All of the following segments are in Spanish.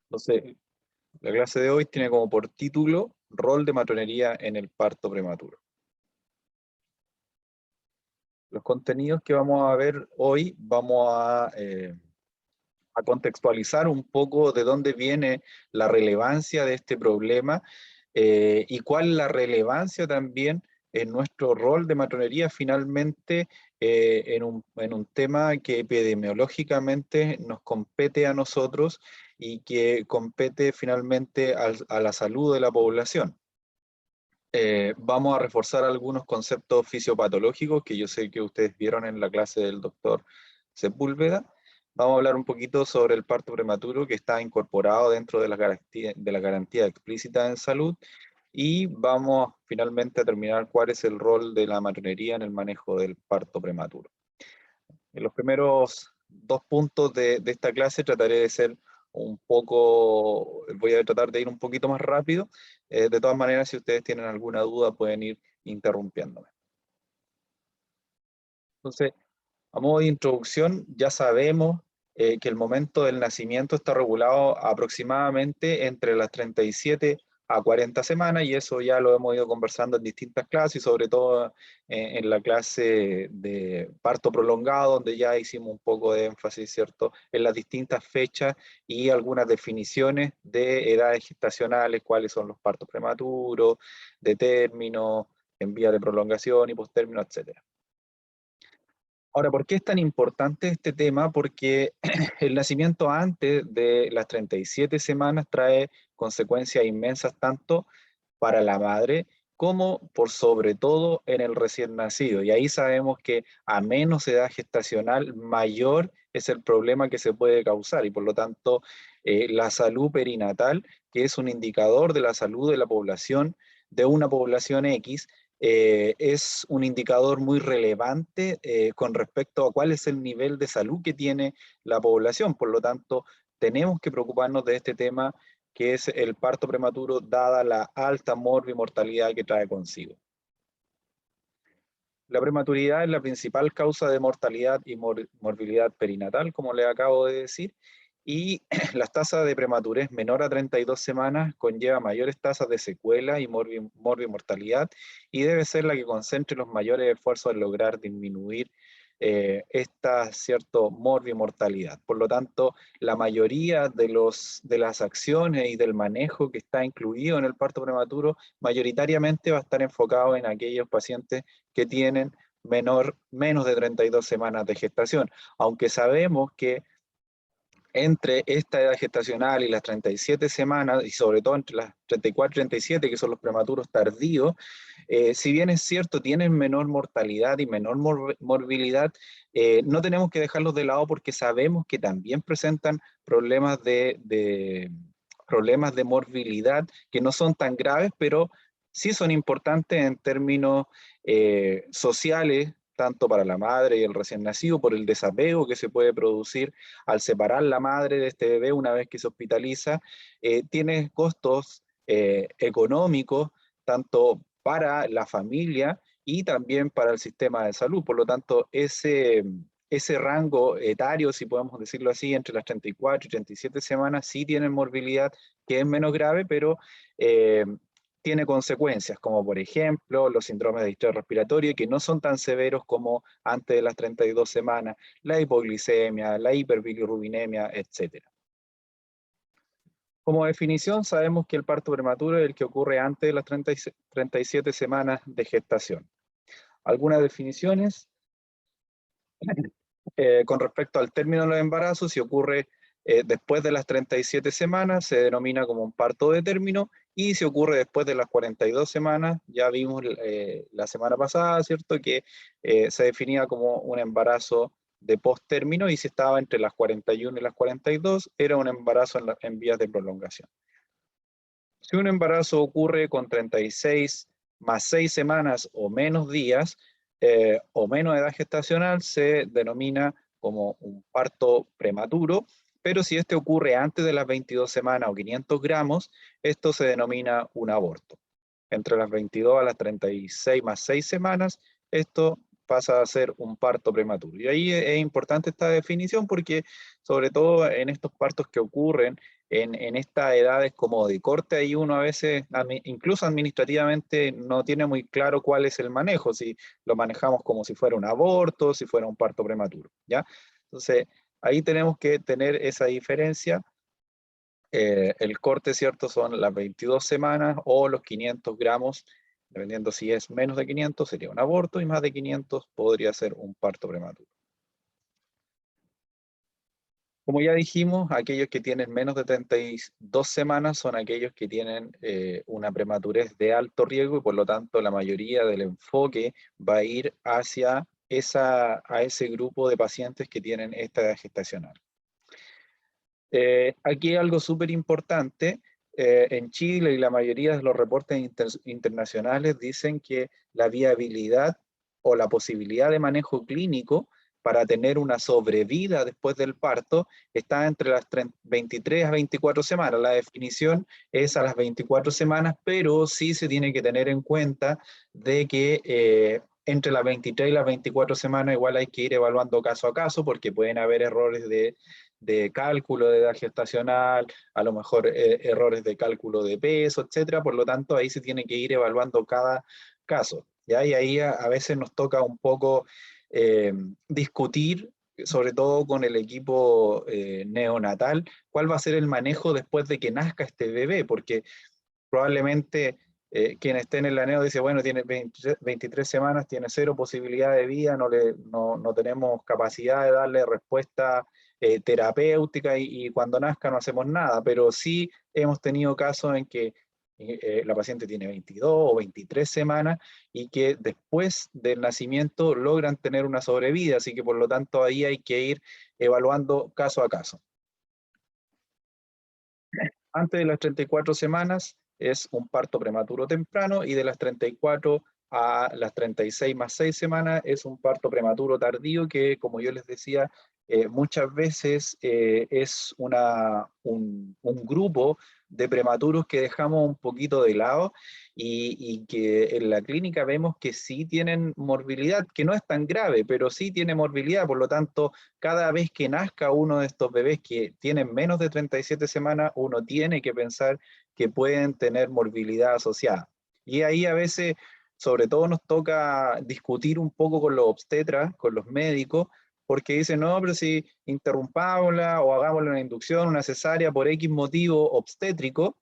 Entonces, la clase de hoy tiene como por título Rol de matronería en el parto prematuro. Los contenidos que vamos a ver hoy, vamos a contextualizar un poco de dónde viene la relevancia de este problema y cuál es la relevancia también en nuestro rol de matronería finalmente en un tema que epidemiológicamente nos compete a nosotros y que compete finalmente a la salud de la población. Vamos a reforzar algunos conceptos fisiopatológicos que yo sé que ustedes vieron en la clase del doctor Sepúlveda. Vamos a hablar un poquito sobre el parto prematuro que está incorporado dentro de la garantía explícita en salud y vamos finalmente a terminar cuál es el rol de la matronería en el manejo del parto prematuro. En los primeros dos puntos de esta clase trataré de ser voy a tratar de ir un poquito más rápido. De todas maneras, si ustedes tienen alguna duda, pueden ir interrumpiéndome. Entonces, a modo de introducción, ya sabemos que el momento del nacimiento está regulado aproximadamente entre las 37 a 40 semanas, y eso ya lo hemos ido conversando en distintas clases, y sobre todo en la clase de parto prolongado, donde ya hicimos un poco de énfasis, ¿cierto?, en las distintas fechas y algunas definiciones de edades gestacionales, cuáles son los partos prematuros, de término, en vía de prolongación y posttérmino, etcétera. Ahora, ¿por qué es tan importante este tema? Porque el nacimiento antes de las 37 semanas trae consecuencias inmensas tanto para la madre como por sobre todo en el recién nacido. Y ahí sabemos que a menos edad gestacional, mayor es el problema que se puede causar. Y por lo tanto, la salud perinatal, que es un indicador de la salud de la población, de una población X, es un indicador muy relevante con respecto a cuál es el nivel de salud que tiene la población. Por lo tanto, tenemos que preocuparnos de este tema, que es el parto prematuro, dada la alta morbimortalidad que trae consigo. La prematuridad es la principal causa de mortalidad y morbilidad perinatal, como les acabo de decir, y las tasas de prematurez menor a 32 semanas conlleva mayores tasas de secuela y morbimortalidad, y debe ser la que concentre los mayores esfuerzos en lograr disminuir esta morbimortalidad. Por lo tanto, la mayoría de las acciones y del manejo que está incluido en el parto prematuro mayoritariamente va a estar enfocado en aquellos pacientes que tienen menos de 32 semanas de gestación, aunque sabemos que entre esta edad gestacional y las 37 semanas, y sobre todo entre las 34 y 37, que son los prematuros tardíos, si bien es cierto, tienen menor mortalidad y menor morbilidad, no tenemos que dejarlos de lado porque sabemos que también presentan problemas problemas de morbilidad que no son tan graves, pero sí son importantes en términos sociales, tanto para la madre y el recién nacido, por el desapego que se puede producir al separar la madre de este bebé una vez que se hospitaliza. Tiene costos económicos, tanto para la familia y también para el sistema de salud. Por lo tanto, ese rango etario, si podemos decirlo así, entre las 34 y 37 semanas, sí tienen morbilidad que es menos grave, pero tiene consecuencias, como por ejemplo los síndromes de distrés respiratorio, que no son tan severos como antes de las 32 semanas, la hipoglicemia, la hiperbilirrubinemia, etc. Como definición, sabemos que el parto prematuro es el que ocurre antes de las 37 semanas de gestación. Algunas definiciones con respecto al término de los embarazos: si ocurre después de las 37 semanas, se denomina como un parto de término, y si ocurre después de las 42 semanas, ya vimos la semana pasada, ¿cierto?, que se definía como un embarazo de posttérmino, y si estaba entre las 41 y las 42, era un embarazo en vías de prolongación. Si un embarazo ocurre con 36 más 6 semanas o menos días, o menos edad gestacional, se denomina como un parto prematuro, pero si este ocurre antes de las 22 semanas o 500 gramos, esto se denomina un aborto. Entre las 22 a las 36 más 6 semanas, esto pasa a ser un parto prematuro. Y ahí es importante esta definición porque, sobre todo en estos partos que ocurren en estas edades como de corte, ahí uno a veces, incluso administrativamente, no tiene muy claro cuál es el manejo, si lo manejamos como si fuera un aborto, si fuera un parto prematuro, ¿ya? Entonces, ahí tenemos que tener esa diferencia. El corte, ¿cierto? Son las 22 semanas o los 500 gramos, dependiendo si es menos de 500 sería un aborto y más de 500 podría ser un parto prematuro. Como ya dijimos, aquellos que tienen menos de 32 semanas son aquellos que tienen una prematurez de alto riesgo y por lo tanto la mayoría del enfoque va a ir hacia a ese grupo de pacientes que tienen esta edad gestacional. Aquí hay algo súper importante. En Chile y la mayoría de los reportes internacionales dicen que la viabilidad o la posibilidad de manejo clínico para tener una sobrevida después del parto está entre las 23 a 24 semanas. La definición es a las 24 semanas, pero sí se tiene que tener en cuenta de que entre las 23 y las 24 semanas igual hay que ir evaluando caso a caso porque pueden haber errores de cálculo de edad gestacional, a lo mejor errores de cálculo de peso, etcétera. Por lo tanto, ahí se tiene que ir evaluando cada caso, ¿ya? Y ahí a veces nos toca un poco discutir, sobre todo con el equipo neonatal, cuál va a ser el manejo después de que nazca este bebé, porque probablemente quien esté en el aneo dice, bueno, tiene 23 semanas, tiene cero posibilidad de vida, no tenemos capacidad de darle respuesta terapéutica y cuando nazca no hacemos nada, pero sí hemos tenido casos en que la paciente tiene 22 o 23 semanas y que después del nacimiento logran tener una sobrevida, así que por lo tanto ahí hay que ir evaluando caso a caso. Antes de las 34 semanas es un parto prematuro temprano y de las 34 a las 36 más 6 semanas es un parto prematuro tardío que, como yo les decía, muchas veces es un grupo de prematuros que dejamos un poquito de lado y que en la clínica vemos que sí tienen morbilidad, que no es tan grave, pero sí tiene morbilidad, por lo tanto, cada vez que nazca uno de estos bebés que tienen menos de 37 semanas, uno tiene que pensar que pueden tener morbilidad asociada. Y ahí a veces, sobre todo nos toca discutir un poco con los obstetras, con los médicos, porque dicen, no, pero si interrumpámosla o hagámosle una inducción, una cesárea por X motivo obstétrico,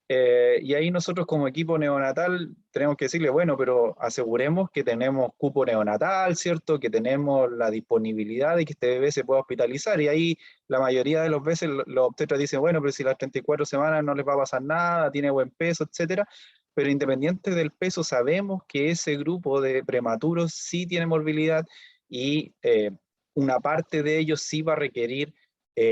y ahí nosotros como equipo neonatal tenemos que decirle, bueno, pero aseguremos que tenemos cupo neonatal, ¿cierto? Que tenemos la disponibilidad de que este bebé se pueda hospitalizar. Y ahí la mayoría de las veces los obstetras dicen, bueno, pero si las 34 semanas no les va a pasar nada, tiene buen peso, etcétera. Pero independiente del peso, sabemos que ese grupo de prematuros sí tiene morbilidad y una parte de ellos sí va a requerir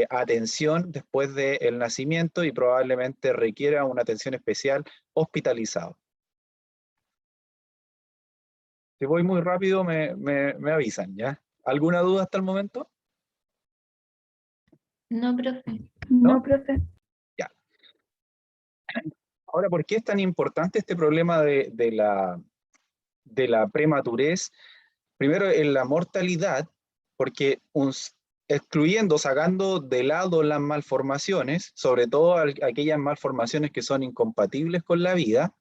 atención después del nacimiento y probablemente requiera una atención especial hospitalizado. Si voy muy rápido, me avisan, ¿ya? ¿Alguna duda hasta el momento? No, profe. ¿No? Ya. Ahora, ¿por qué es tan importante este problema de la prematurez? Primero, en la mortalidad, porque excluyendo, sacando de lado las malformaciones, sobre todo aquellas malformaciones que son incompatibles con la vida,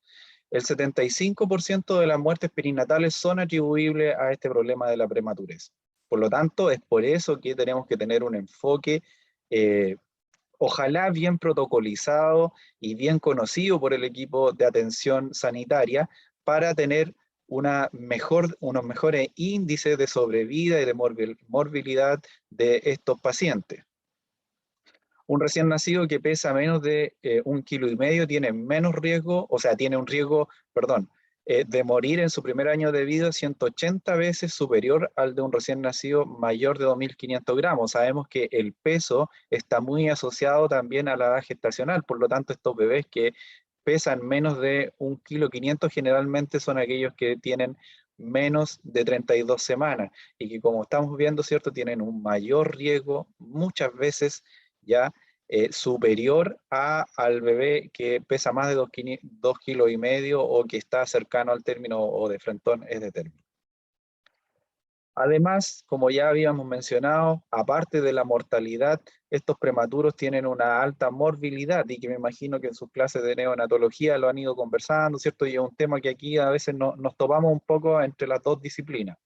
el 75% de las muertes perinatales son atribuibles a este problema de la prematurez. Por lo tanto, es por eso que tenemos que tener un enfoque, eh, ojalá bien protocolizado y bien conocido por el equipo de atención sanitaria para tener unos mejores índices de sobrevida y de morbilidad de estos pacientes. Un recién nacido que pesa menos de 1,5 kilos tiene menos riesgo, o sea, tiene un riesgo, perdón, de morir en su primer año de vida 180 veces superior al de un recién nacido mayor de 2.500 gramos. Sabemos que el peso está muy asociado también a la edad gestacional, por lo tanto, estos bebés que pesan menos de 1,5 kilos generalmente son aquellos que tienen menos de 32 semanas y que, como estamos viendo, ¿cierto?, tienen un mayor riesgo muchas veces ya superior al bebé que pesa más de 2,5 kilos o que está cercano al término o de frentón es de término. Además, como ya habíamos mencionado, aparte de la mortalidad, estos prematuros tienen una alta morbilidad y que me imagino que en sus clases de neonatología lo han ido conversando, ¿cierto? Y es un tema que aquí a veces nos topamos un poco entre las dos disciplinas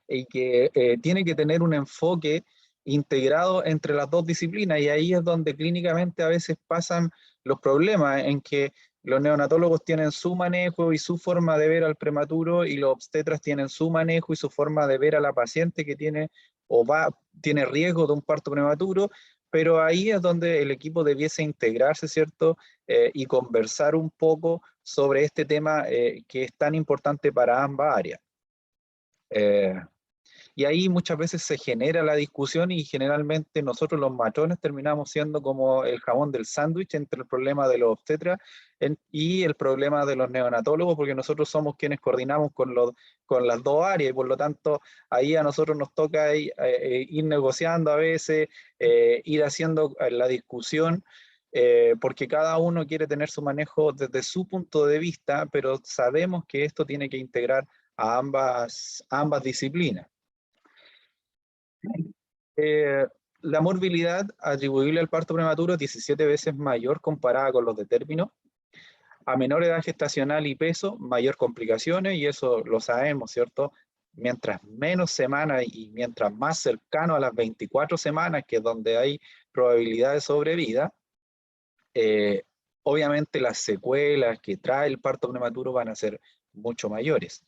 y que tiene que tener un enfoque integrado entre las dos disciplinas y ahí es donde clínicamente a veces pasan los problemas en que los neonatólogos tienen su manejo y su forma de ver al prematuro y los obstetras tienen su manejo y su forma de ver a la paciente que tiene tiene riesgo de un parto prematuro, pero ahí es donde el equipo debiese integrarse, ¿cierto? Y conversar un poco sobre este tema que es tan importante para ambas áreas. Y ahí muchas veces se genera la discusión y generalmente nosotros los matrones terminamos siendo como el jamón del sándwich entre el problema de los obstetras y el problema de los neonatólogos, porque nosotros somos quienes coordinamos con las dos áreas y por lo tanto ahí a nosotros nos toca ir negociando a veces, ir haciendo la discusión. Porque cada uno quiere tener su manejo desde su punto de vista, pero sabemos que esto tiene que integrar a ambas disciplinas. Eh, la morbilidad atribuible al parto prematuro es 17 veces mayor comparada con los de término. A menor edad gestacional y peso, mayor complicaciones, y eso lo sabemos, ¿cierto? Mientras menos semanas y mientras más cercano a las 24 semanas, que es donde hay probabilidad de sobrevida, eh, obviamente las secuelas que trae el parto prematuro van a ser mucho mayores.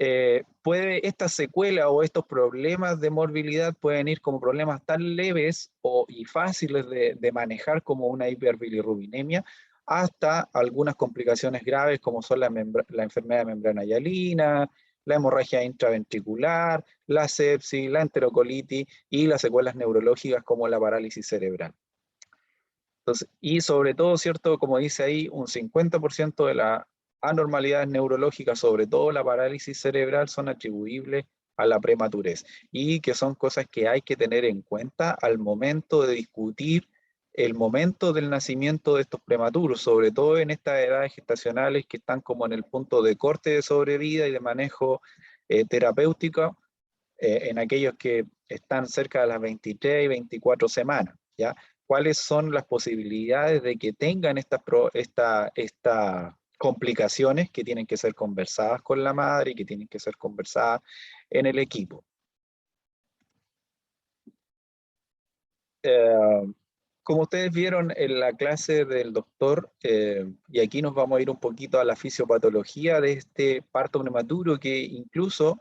Esta secuela o estos problemas de morbilidad pueden ir como problemas tan leves y fáciles de manejar como una hiperbilirrubinemia, hasta algunas complicaciones graves como son la enfermedad de membrana hialina, la hemorragia intraventricular, la sepsis, la enterocolitis y las secuelas neurológicas como la parálisis cerebral. Entonces, y sobre todo, ¿cierto? Como dice ahí, un 50% de las anormalidades neurológicas, sobre todo la parálisis cerebral, son atribuibles a la prematurez y que son cosas que hay que tener en cuenta al momento de discutir el momento del nacimiento de estos prematuros, sobre todo en estas edades gestacionales que están como en el punto de corte de sobrevida y de manejo terapéutico, en aquellos que están cerca de las 23 y 24 semanas, ¿ya? ¿Cuáles son las posibilidades de que tengan estas complicaciones que tienen que ser conversadas con la madre y que tienen que ser conversadas en el equipo? Como ustedes vieron en la clase del doctor, y aquí nos vamos a ir un poquito a la fisiopatología de este parto prematuro, que incluso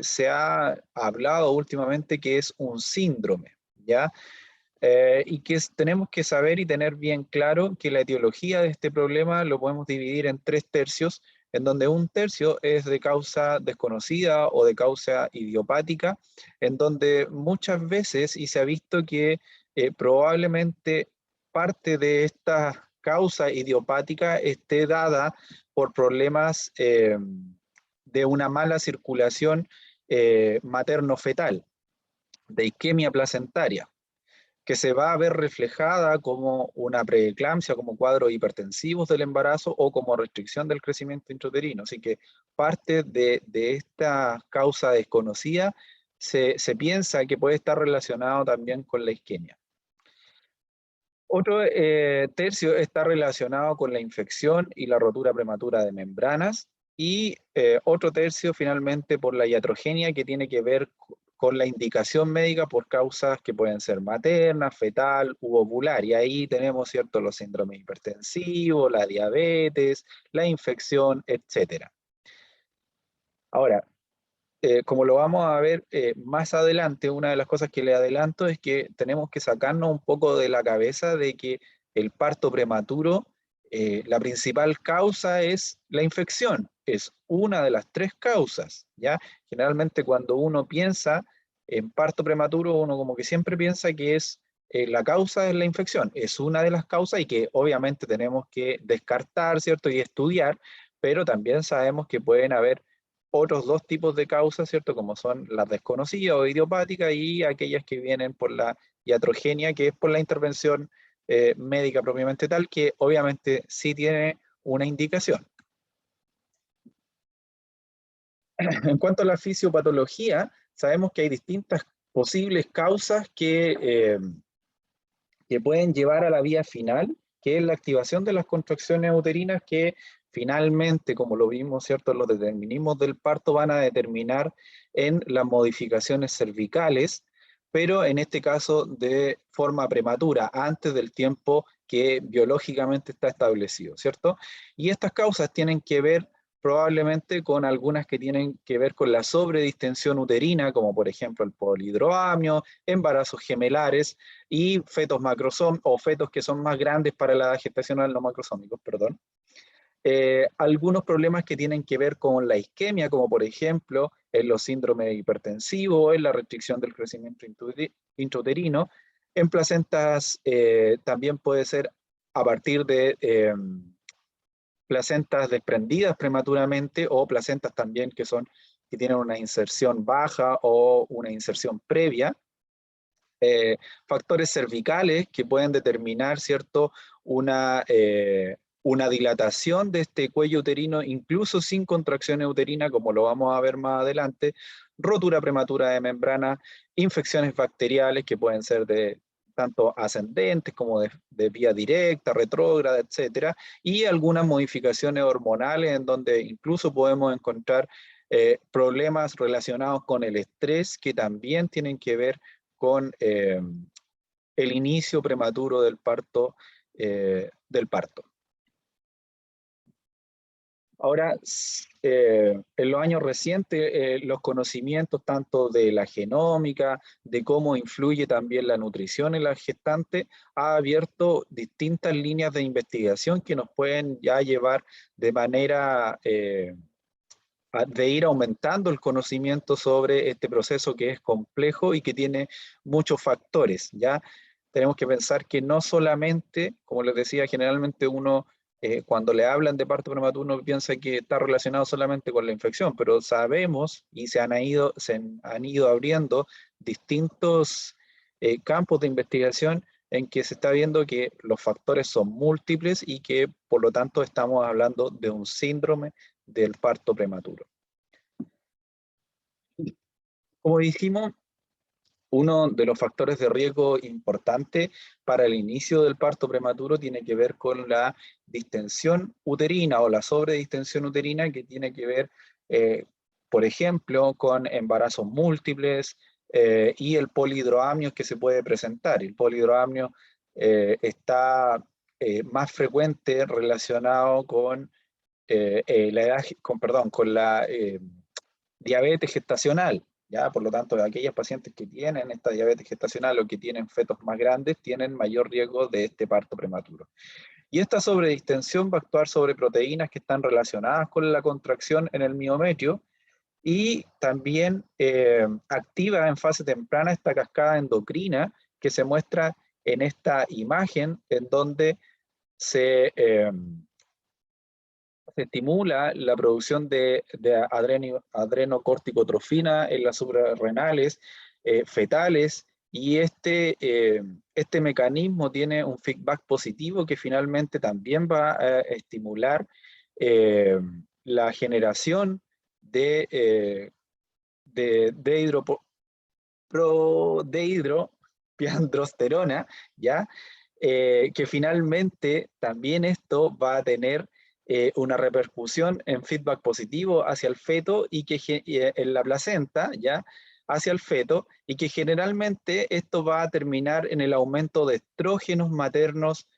se ha hablado últimamente que es un síndrome, ¿ya? Y que tenemos que saber y tener bien claro que la etiología de este problema lo podemos dividir en 3 tercios, en donde un tercio es de causa desconocida o de causa idiopática, en donde muchas veces, y se ha visto que probablemente parte de esta causa idiopática esté dada por problemas de una mala circulación materno-fetal, de isquemia placentaria, que se va a ver reflejada como una preeclampsia, como cuadros hipertensivos del embarazo o como restricción del crecimiento intrauterino. Así que parte de esta causa desconocida se piensa que puede estar relacionado también con la isquemia. Otro tercio está relacionado con la infección y la rotura prematura de membranas, y otro tercio finalmente por la iatrogenia, que tiene que ver con la indicación médica por causas que pueden ser materna, fetal u ovular. Y ahí tenemos, ¿cierto?, los síndromes hipertensivos, la diabetes, la infección, etc. Ahora, como lo vamos a ver más adelante, una de las cosas que le adelanto es que tenemos que sacarnos un poco de la cabeza de que el parto prematuro, la principal causa es la infección, es una de las 3 causas, ¿ya? Generalmente cuando uno piensa en parto prematuro, uno como que siempre piensa que la causa es la infección, es una de las causas y que obviamente tenemos que descartar, ¿cierto? Y estudiar, pero también sabemos que pueden haber otros 2 tipos de causas, ¿cierto? Como son las desconocidas o idiopáticas y aquellas que vienen por la iatrogenia, que es por la intervención médica propiamente tal, que obviamente sí tiene una indicación. En cuanto a la fisiopatología, sabemos que hay distintas posibles causas que pueden llevar a la vía final, que es la activación de las contracciones uterinas que finalmente, como lo vimos, ¿cierto?, los determinismos del parto van a determinar en las modificaciones cervicales, pero en este caso de forma prematura, antes del tiempo que biológicamente está establecido, ¿cierto? Y estas causas tienen que ver probablemente con algunas que tienen que ver con la sobredistensión uterina, como por ejemplo el polidroamio, embarazos gemelares y fetos macrosómicos, o fetos que son más grandes para la edad gestacional, no macrosómicos, perdón. Algunos problemas que tienen que ver con la isquemia, como por ejemplo en los síndromes hipertensivos, en la restricción del crecimiento intrauterino. En placentas también puede ser a partir de placentas desprendidas prematuramente o placentas también que tienen una inserción baja o una inserción previa. Factores cervicales que pueden determinar, ¿cierto?, una dilatación de este cuello uterino, incluso sin contracción uterina, como lo vamos a ver más adelante, rotura prematura de membrana, infecciones bacteriales que pueden ser de tanto ascendentes como de vía directa, retrógrada, etcétera, y algunas modificaciones hormonales en donde incluso podemos encontrar problemas relacionados con el estrés que también tienen que ver con el inicio prematuro del parto. Ahora, en los años recientes, los conocimientos tanto de la genómica, de cómo influye también la nutrición en la gestante, ha abierto distintas líneas de investigación que nos pueden ya llevar de manera de ir aumentando el conocimiento sobre este proceso que es complejo y que tiene muchos factores, ¿ya? Tenemos que pensar que no solamente, como les decía, generalmente uno, cuando le hablan de parto prematuro, uno piensa que está relacionado solamente con la infección, pero sabemos y se han ido abriendo distintos campos de investigación en que se está viendo que los factores son múltiples y que por lo tanto estamos hablando de un síndrome del parto prematuro. Como dijimos, uno de los factores de riesgo importante para el inicio del parto prematuro tiene que ver con la distensión uterina o la sobredistensión uterina, que tiene que ver, por ejemplo, con embarazos múltiples y el polidroamio que se puede presentar. El polidroamio está más frecuente relacionado con la edad, con la diabetes gestacional, ¿ya? Por lo tanto, aquellas pacientes que tienen esta diabetes gestacional o que tienen fetos más grandes tienen mayor riesgo de este parto prematuro. Y esta sobredistensión va a actuar sobre proteínas que están relacionadas con la contracción en el miometrio y también activa en fase temprana esta cascada endocrina que se muestra en esta imagen en donde se estimula la producción de adrenocorticotrofina en las suprarrenales fetales, y este mecanismo tiene un feedback positivo que finalmente también va a estimular eh, la generación de dehidropiandrosterona, ¿ya? Que finalmente también esto va a tener una repercusión en feedback positivo hacia el feto y que en la placenta, ¿ya? Hacia el feto, y que generalmente esto va a terminar en el aumento de estrógenos maternos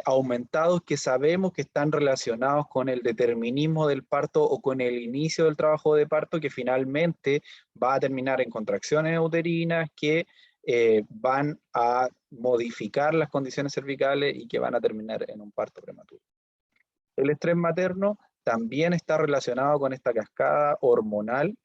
aumentados que sabemos que están relacionados con el determinismo del parto o con el inicio del trabajo de parto, que finalmente va a terminar en contracciones uterinas que van a modificar las condiciones cervicales y que van a terminar en un parto prematuro. El estrés materno también está relacionado con esta cascada hormonal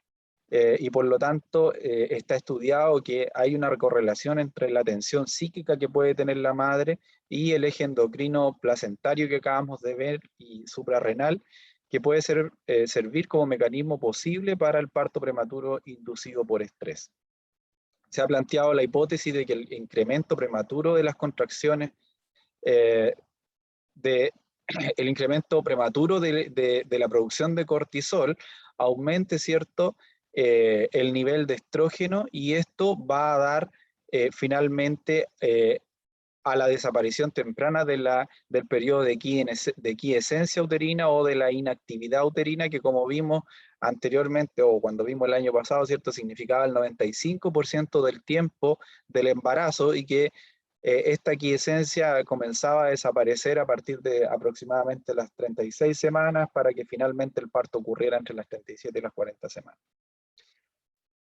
y por lo tanto está estudiado que hay una correlación entre la tensión psíquica que puede tener la madre y el eje endocrino placentario que acabamos de ver y suprarrenal, que puede servir como mecanismo posible para el parto prematuro inducido por estrés. Se ha planteado la hipótesis de que el incremento prematuro de las contracciones el incremento prematuro de la producción de cortisol aumente, ¿cierto?, el nivel de estrógeno, y esto va a dar finalmente a la desaparición temprana del periodo de quiescencia uterina o de la inactividad uterina, que como vimos anteriormente o cuando vimos el año pasado, ¿cierto?, significaba el 95% del tiempo del embarazo, y que esta quiescencia comenzaba a desaparecer a partir de aproximadamente las 36 semanas para que finalmente el parto ocurriera entre las 37 y las 40 semanas.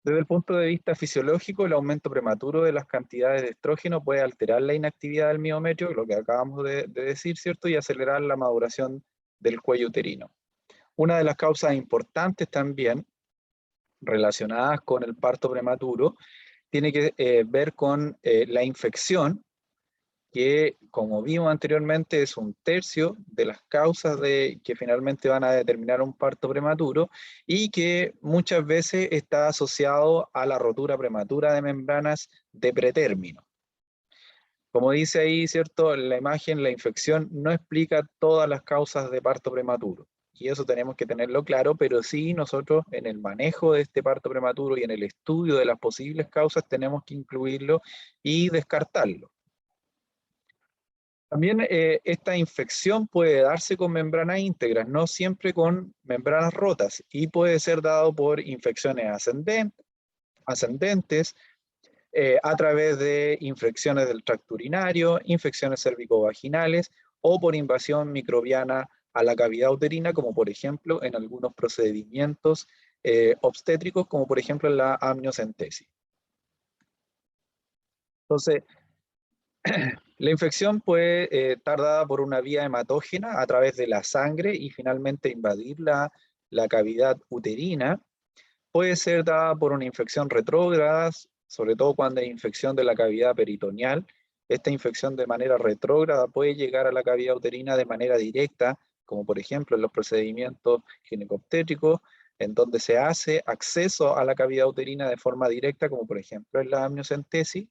Desde el punto de vista fisiológico, el aumento prematuro de las cantidades de estrógeno puede alterar la inactividad del miometrio, lo que acabamos de decir, ¿cierto?, y acelerar la maduración del cuello uterino. Una de las causas importantes también relacionadas con el parto prematuro tiene que ver con la infección, que como vimos anteriormente es 1/3 de las causas que finalmente van a determinar un parto prematuro, y que muchas veces está asociado a la rotura prematura de membranas de pretérmino. Como dice ahí, ¿cierto?, la imagen, la infección no explica todas las causas de parto prematuro, y eso tenemos que tenerlo claro, pero sí nosotros en el manejo de este parto prematuro y en el estudio de las posibles causas tenemos que incluirlo y descartarlo. También esta infección puede darse con membranas íntegras, no siempre con membranas rotas, y puede ser dado por infecciones ascendentes, a través de infecciones del tracto urinario, infecciones cervicovaginales o por invasión microbiana a la cavidad uterina, como por ejemplo en algunos procedimientos obstétricos, como por ejemplo en la amniocentesis. Entonces, la infección puede estar dada por una vía hematógena a través de la sangre y finalmente invadir la cavidad uterina. Puede ser dada por una infección retrógrada, sobre todo cuando hay infección de la cavidad peritoneal. Esta infección de manera retrógrada puede llegar a la cavidad uterina de manera directa, como por ejemplo en los procedimientos ginecobstétricos, en donde se hace acceso a la cavidad uterina de forma directa, como por ejemplo en la amniocentesis,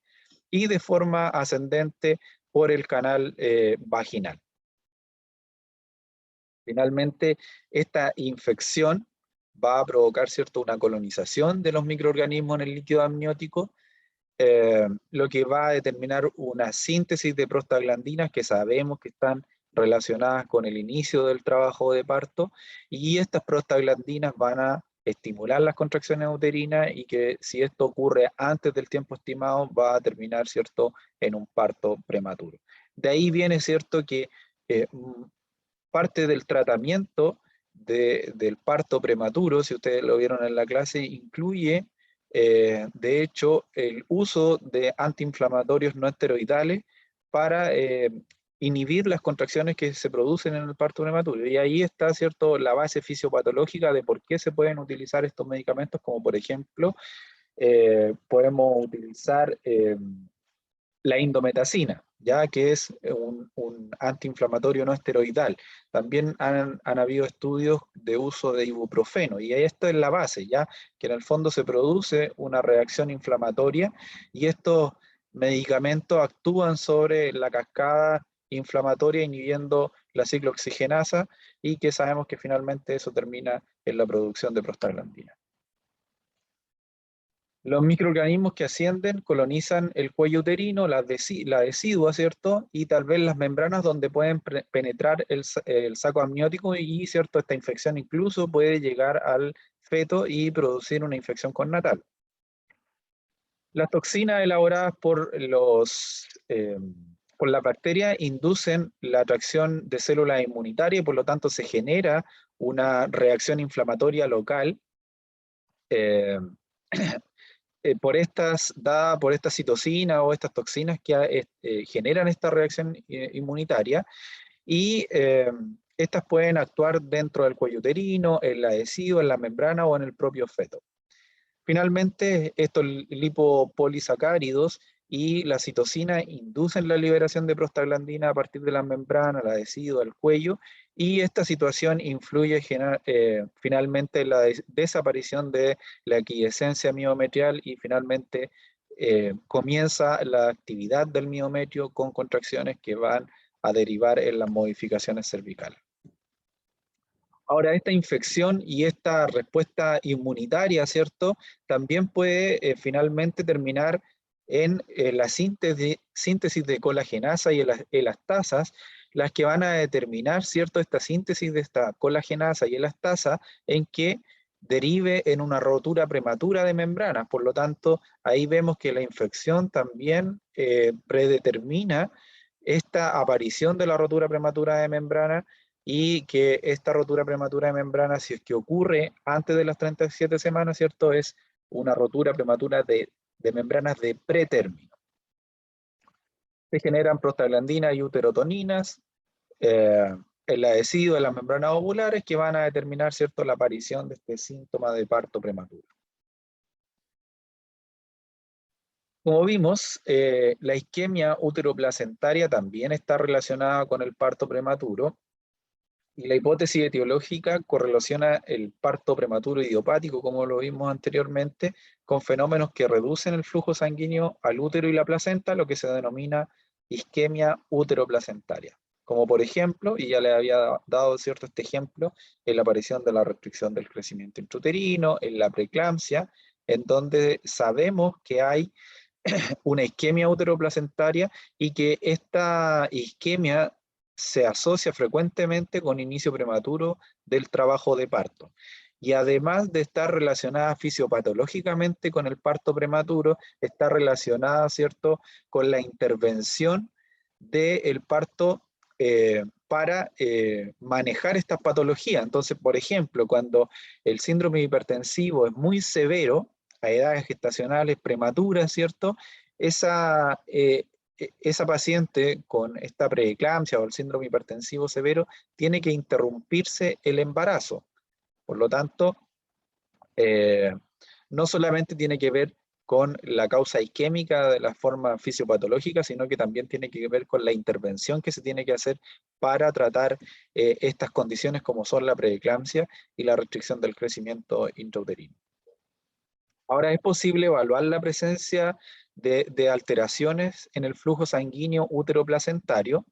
y de forma ascendente por el canal vaginal. Finalmente, esta infección va a provocar, ¿cierto?, una colonización de los microorganismos en el líquido amniótico, lo que va a determinar una síntesis de prostaglandinas que sabemos que están relacionadas con el inicio del trabajo de parto, y estas prostaglandinas van a estimular las contracciones uterinas, y que si esto ocurre antes del tiempo estimado va a terminar, ¿cierto?, en un parto prematuro. De ahí viene, ¿cierto?, que parte del tratamiento del parto prematuro, si ustedes lo vieron en la clase, incluye de hecho el uso de antiinflamatorios no esteroidales para inhibir las contracciones que se producen en el parto prematuro. Y ahí está, ¿cierto?, la base fisiopatológica de por qué se pueden utilizar estos medicamentos, como por ejemplo podemos utilizar la indometacina, ya que es un antiinflamatorio no esteroidal. También han habido estudios de uso de ibuprofeno, y esto es la base, ya que en el fondo se produce una reacción inflamatoria, y estos medicamentos actúan sobre la cascada inflamatoria inhibiendo la ciclooxigenasa, y que sabemos que finalmente eso termina en la producción de prostaglandina. Los microorganismos que ascienden colonizan el cuello uterino, la decidua, ¿cierto? Y tal vez las membranas donde pueden penetrar el saco amniótico, y, ¿cierto?, esta infección incluso puede llegar al feto y producir una infección connatal. Las toxinas elaboradas por la bacteria inducen la atracción de células inmunitarias, y por lo tanto se genera una reacción inflamatoria local dada por estas citocinas o estas toxinas que generan esta reacción inmunitaria, y estas pueden actuar dentro del cuello uterino, en la decidua, en la membrana o en el propio feto. Finalmente, estos lipopolisacáridos y la citocina inducen la liberación de prostaglandina a partir de la membrana, la decidua, el cuello, y esta situación influye finalmente en la desaparición de la quiescencia miometrial, y finalmente comienza la actividad del miometrio con contracciones que van a derivar en las modificaciones cervicales. Ahora, esta infección y esta respuesta inmunitaria, ¿cierto? También puede finalmente terminar en la síntesis de colagenasa y elastasas, las que van a determinar, ¿cierto? Esta síntesis de esta colagenasa y elastasa en que derive en una rotura prematura de membranas. Por lo tanto, ahí vemos que la infección también predetermina esta aparición de la rotura prematura de membranas, y que esta rotura prematura de membrana, si es que ocurre antes de las 37 semanas, ¿cierto? Es una rotura prematura de membranas de pretérmino. Se generan prostaglandinas y uterotoninas en la deciduo de las membranas ovulares que van a determinar, ¿cierto?, la aparición de este síntoma de parto prematuro. Como vimos, la isquemia uteroplacentaria también está relacionada con el parto prematuro, y la hipótesis etiológica correlaciona el parto prematuro idiopático, como lo vimos anteriormente, con fenómenos que reducen el flujo sanguíneo al útero y la placenta, lo que se denomina isquemia uteroplacentaria. Como por ejemplo, y ya le había dado cierto este ejemplo, en la aparición de la restricción del crecimiento intrauterino, en la preeclampsia, en donde sabemos que hay una isquemia uteroplacentaria y que esta isquemia se asocia frecuentemente con inicio prematuro del trabajo de parto. Y además de estar relacionada fisiopatológicamente con el parto prematuro, está relacionada, ¿cierto?, con la intervención del parto para manejar estas patologías. Entonces, por ejemplo, cuando el síndrome hipertensivo es muy severo, a edades gestacionales prematuras, ¿cierto? Esa paciente con esta preeclampsia o el síndrome hipertensivo severo tiene que interrumpirse el embarazo. Por lo tanto, no solamente tiene que ver con la causa isquémica de la forma fisiopatológica, sino que también tiene que ver con la intervención que se tiene que hacer para tratar estas condiciones como son la preeclampsia y la restricción del crecimiento intrauterino. Ahora, es posible evaluar la presencia de alteraciones en el flujo sanguíneo uteroplacentario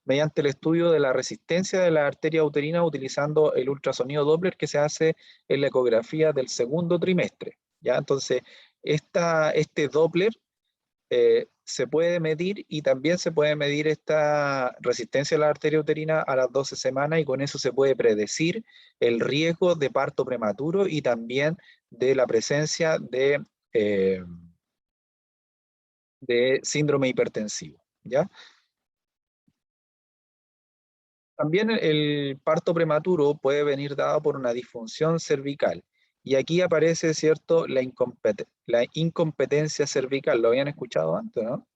mediante el estudio de la resistencia de la arteria uterina utilizando el ultrasonido Doppler que se hace en la ecografía del segundo trimestre. ¿Ya? Entonces, este Doppler se puede medir, y también se puede medir esta resistencia de la arteria uterina a las 12 semanas, y con eso se puede predecir el riesgo de parto prematuro y también de la presencia de síndrome hipertensivo. ¿Ya? También el parto prematuro puede venir dado por una disfunción cervical. Y aquí aparece, ¿cierto?, la incompetencia cervical. ¿Lo habían escuchado antes, no?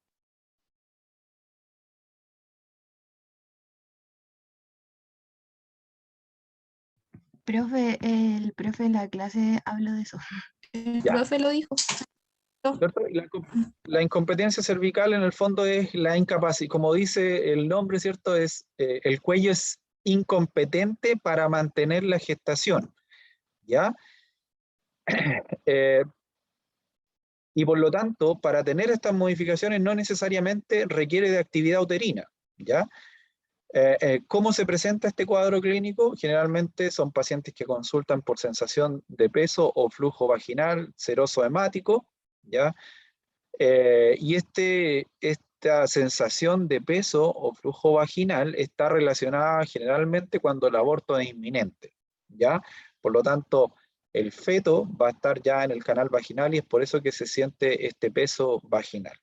Profe, el profe en la clase habló de eso. El Ya. profe lo dijo. ¿Cierto? La incompetencia cervical en el fondo es la incapacidad, como dice el nombre, ¿cierto? El cuello es incompetente para mantener la gestación, ¿ya? Eh, y por lo tanto, para tener estas modificaciones no necesariamente requiere de actividad uterina, ¿ya? ¿Cómo se presenta este cuadro clínico? Generalmente son pacientes que consultan por sensación de peso o flujo vaginal seroso hemático, ¿ya? Y esta sensación de peso o flujo vaginal está relacionada generalmente cuando el aborto es inminente, ¿ya? Por lo tanto, el feto va a estar ya en el canal vaginal, y es por eso que se siente este peso vaginal.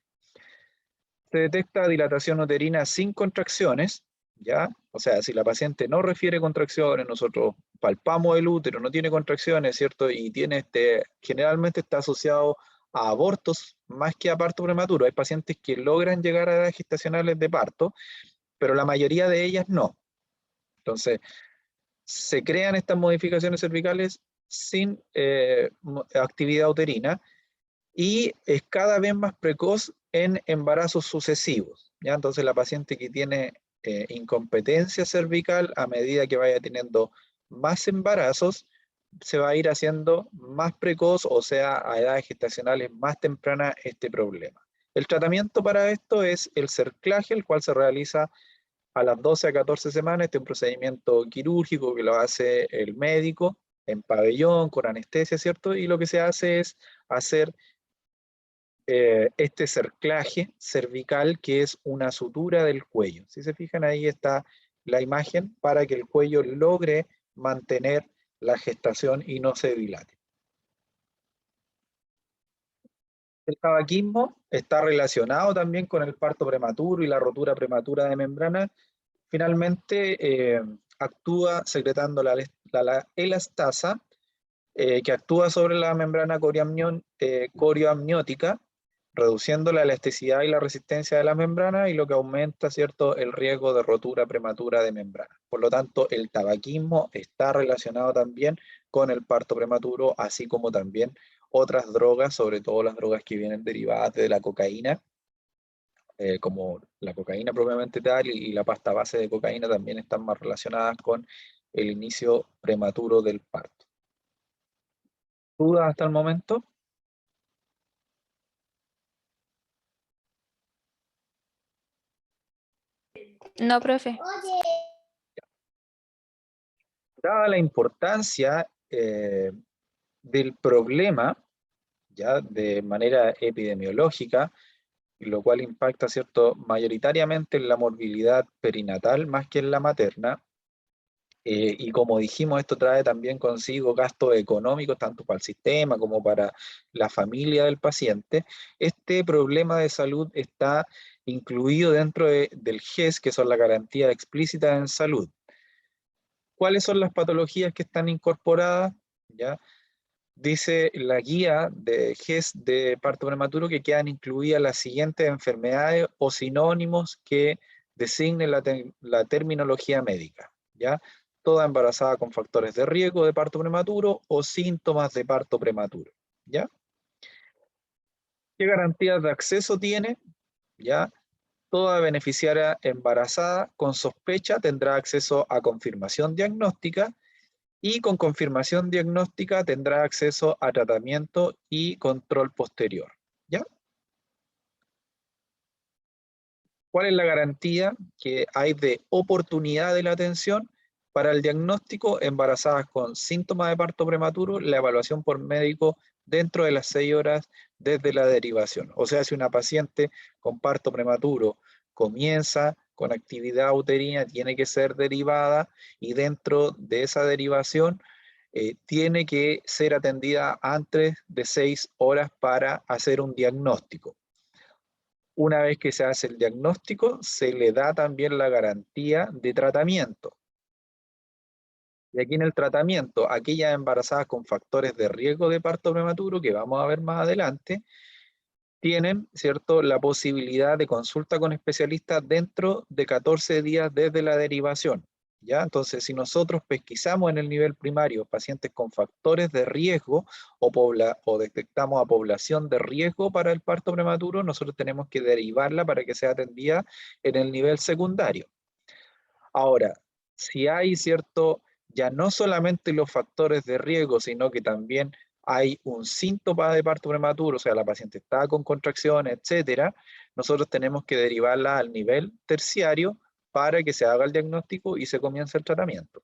Se detecta dilatación uterina sin contracciones, ¿ya? O sea, si la paciente no refiere contracciones, nosotros palpamos el útero, no tiene contracciones, ¿cierto? Y generalmente está asociado a abortos más que a parto prematuro. Hay pacientes que logran llegar a edades gestacionales de parto, pero la mayoría de ellas no. Entonces, se crean estas modificaciones cervicales sin actividad uterina, y es cada vez más precoz en embarazos sucesivos, ¿ya? Entonces la paciente que tiene incompetencia cervical, a medida que vaya teniendo más embarazos, se va a ir haciendo más precoz, o sea, a edades gestacionales más tempranas, este problema. El tratamiento para esto es el cerclaje, el cual se realiza a las 12 a 14 semanas, este es un procedimiento quirúrgico que lo hace el médico en pabellón, con anestesia, ¿cierto? Y lo que se hace es hacer este cerclaje cervical, que es una sutura del cuello. Si se fijan, ahí está la imagen para que el cuello logre mantener la gestación y no se dilate. El tabaquismo está relacionado también con el parto prematuro y la rotura prematura de membrana. Finalmente, actúa secretando la elastasa, que actúa sobre la membrana corioamniótica, reduciendo la elasticidad y la resistencia de la membrana, y lo que aumenta, ¿cierto?, el riesgo de rotura prematura de membrana. Por lo tanto, el tabaquismo está relacionado también con el parto prematuro, así como también otras drogas, sobre todo las drogas que vienen derivadas de la cocaína, como la cocaína propiamente tal y la pasta base de cocaína también están más relacionadas con el inicio prematuro del parto. ¿Dudas hasta el momento? No, profe. Dada la importancia del problema, ya de manera epidemiológica, lo cual impacta, ¿cierto?, mayoritariamente en la morbilidad perinatal más que en la materna, y como dijimos, esto trae también consigo gastos económicos, tanto para el sistema como para la familia del paciente. Este problema de salud está incluido dentro del GES, que son las garantías explícitas en salud. ¿Cuáles son las patologías que están incorporadas? ¿Ya? Dice la guía de GES de parto prematuro que quedan incluidas las siguientes enfermedades o sinónimos que designen la terminología médica, ¿ya? Toda embarazada con factores de riesgo de parto prematuro o síntomas de parto prematuro, ¿ya? ¿Qué garantías de acceso tiene? ¿Ya? Toda beneficiaria embarazada con sospecha tendrá acceso a confirmación diagnóstica, y con confirmación diagnóstica tendrá acceso a tratamiento y control posterior, ¿ya? ¿Cuál es la garantía que hay de oportunidad de la atención? Para el diagnóstico, embarazadas con síntomas de parto prematuro, la evaluación por médico dentro de las 6 horas desde la derivación. O sea, si una paciente con parto prematuro comienza con actividad uterina, tiene que ser derivada, y dentro de esa derivación tiene que ser atendida antes de 6 horas para hacer un diagnóstico. Una vez que se hace el diagnóstico, se le da también la garantía de tratamiento. Y aquí en el tratamiento, aquellas embarazadas con factores de riesgo de parto prematuro, que vamos a ver más adelante, tienen, ¿cierto?, la posibilidad de consulta con especialistas dentro de 14 días desde la derivación, ¿ya? Entonces, si nosotros pesquisamos en el nivel primario pacientes con factores de riesgo o detectamos a población de riesgo para el parto prematuro, nosotros tenemos que derivarla para que sea atendida en el nivel secundario. Ahora, si hay, ¿cierto?, ya no solamente los factores de riesgo, sino que también hay un síntoma de parto prematuro, o sea, la paciente está con contracciones, etcétera, nosotros tenemos que derivarla al nivel terciario para que se haga el diagnóstico y se comience el tratamiento.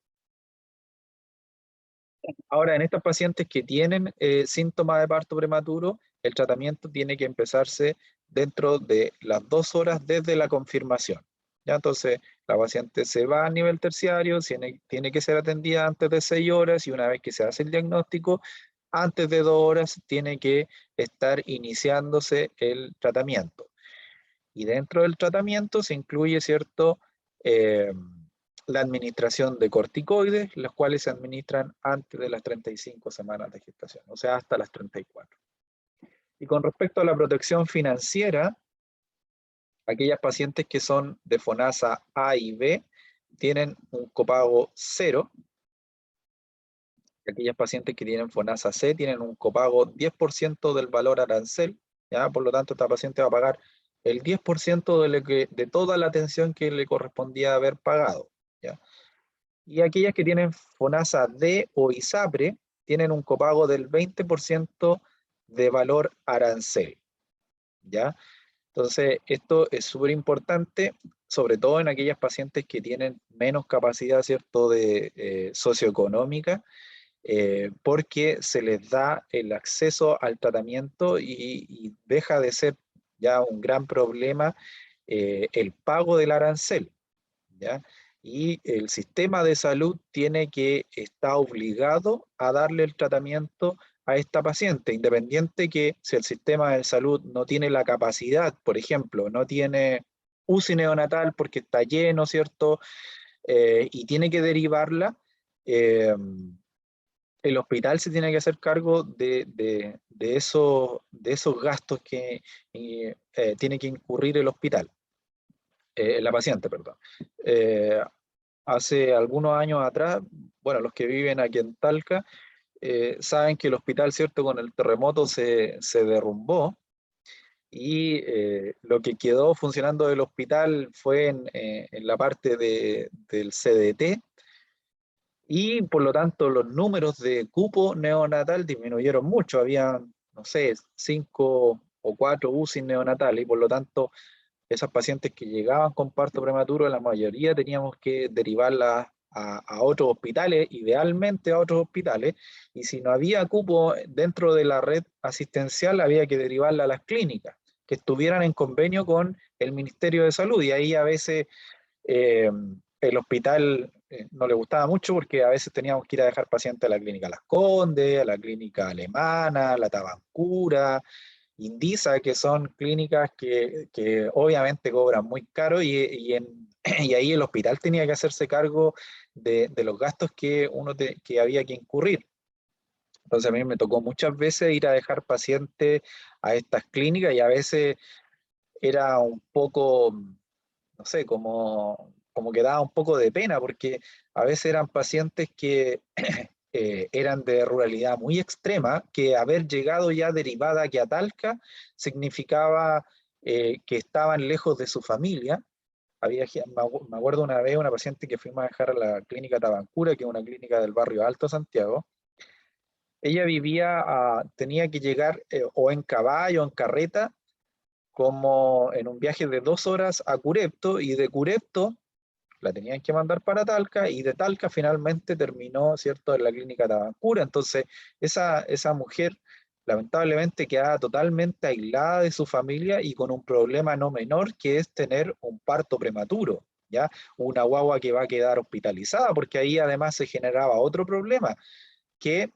Ahora, en estos pacientes que tienen síntomas de parto prematuro, el tratamiento tiene que empezarse dentro de las 2 horas desde la confirmación. ¿Ya? Entonces, la paciente se va a nivel terciario, tiene que ser atendida antes de 6 horas, y una vez que se hace el diagnóstico, antes de 2 horas tiene que estar iniciándose el tratamiento. Y dentro del tratamiento se incluye, ¿cierto?, la administración de corticoides, los cuales se administran antes de las 35 semanas de gestación, o sea, hasta las 34. Y con respecto a la protección financiera, aquellas pacientes que son de FONASA A y B tienen un copago 0, y aquellas pacientes que tienen FONASA C tienen un copago 10% del valor arancel, ¿ya? Por lo tanto, esta paciente va a pagar el 10% de toda la atención que le correspondía haber pagado, ¿ya? Y aquellas que tienen FONASA D o ISAPRE tienen un copago del 20% de valor arancel, ¿ya? Entonces, esto es súper importante, sobre todo en aquellas pacientes que tienen menos capacidad, ¿cierto?, de socioeconómica, porque se les da el acceso al tratamiento y deja de ser ya un gran problema el pago del arancel, ¿ya? Y el sistema de salud tiene que estar obligado a darle el tratamiento a esta paciente, independiente que si el sistema de salud no tiene la capacidad, por ejemplo, no tiene UCI neonatal porque está lleno, ¿cierto? Y tiene que derivarla, el hospital se tiene que hacer cargo de esos gastos que tiene que incurrir el hospital, la paciente, perdón. Hace algunos años atrás, bueno, los que viven aquí en Talca, saben que el hospital, ¿cierto?, con el terremoto se derrumbó y lo que quedó funcionando del hospital fue en la parte del CDT y por lo tanto los números de cupo neonatal disminuyeron mucho, había, no sé, 5 o 4 UCI neonatales y por lo tanto esas pacientes que llegaban con parto prematuro, la mayoría teníamos que derivarlas a otros hospitales, idealmente a otros hospitales, y si no había cupo dentro de la red asistencial, había que derivarla a las clínicas, que estuvieran en convenio con el Ministerio de Salud, y ahí a veces el hospital no le gustaba mucho porque a veces teníamos que ir a dejar pacientes a la clínica Las Condes, a la clínica alemana, la Tabancura, Indisa, que son clínicas que obviamente cobran muy caro y ahí el hospital tenía que hacerse cargo de los gastos que que había que incurrir. Entonces a mí me tocó muchas veces ir a dejar pacientes a estas clínicas y a veces era un poco, no sé, como que daba un poco de pena porque a veces eran pacientes que eran de ruralidad muy extrema, que haber llegado ya derivada aquí a Talca significaba que estaban lejos de su familia. Me acuerdo una vez una paciente que fuimos a dejar a la clínica Tabancura, que es una clínica del barrio Alto Santiago. Ella tenía que llegar o en caballo o en carreta, como en un viaje de 2 horas a Curepto, y de Curepto la tenían que mandar para Talca y de Talca finalmente terminó, ¿cierto?, en la clínica Tabancura. Entonces, esa mujer lamentablemente quedaba totalmente aislada de su familia y con un problema no menor que es tener un parto prematuro, ¿ya? Una guagua que va a quedar hospitalizada, porque ahí además se generaba otro problema, que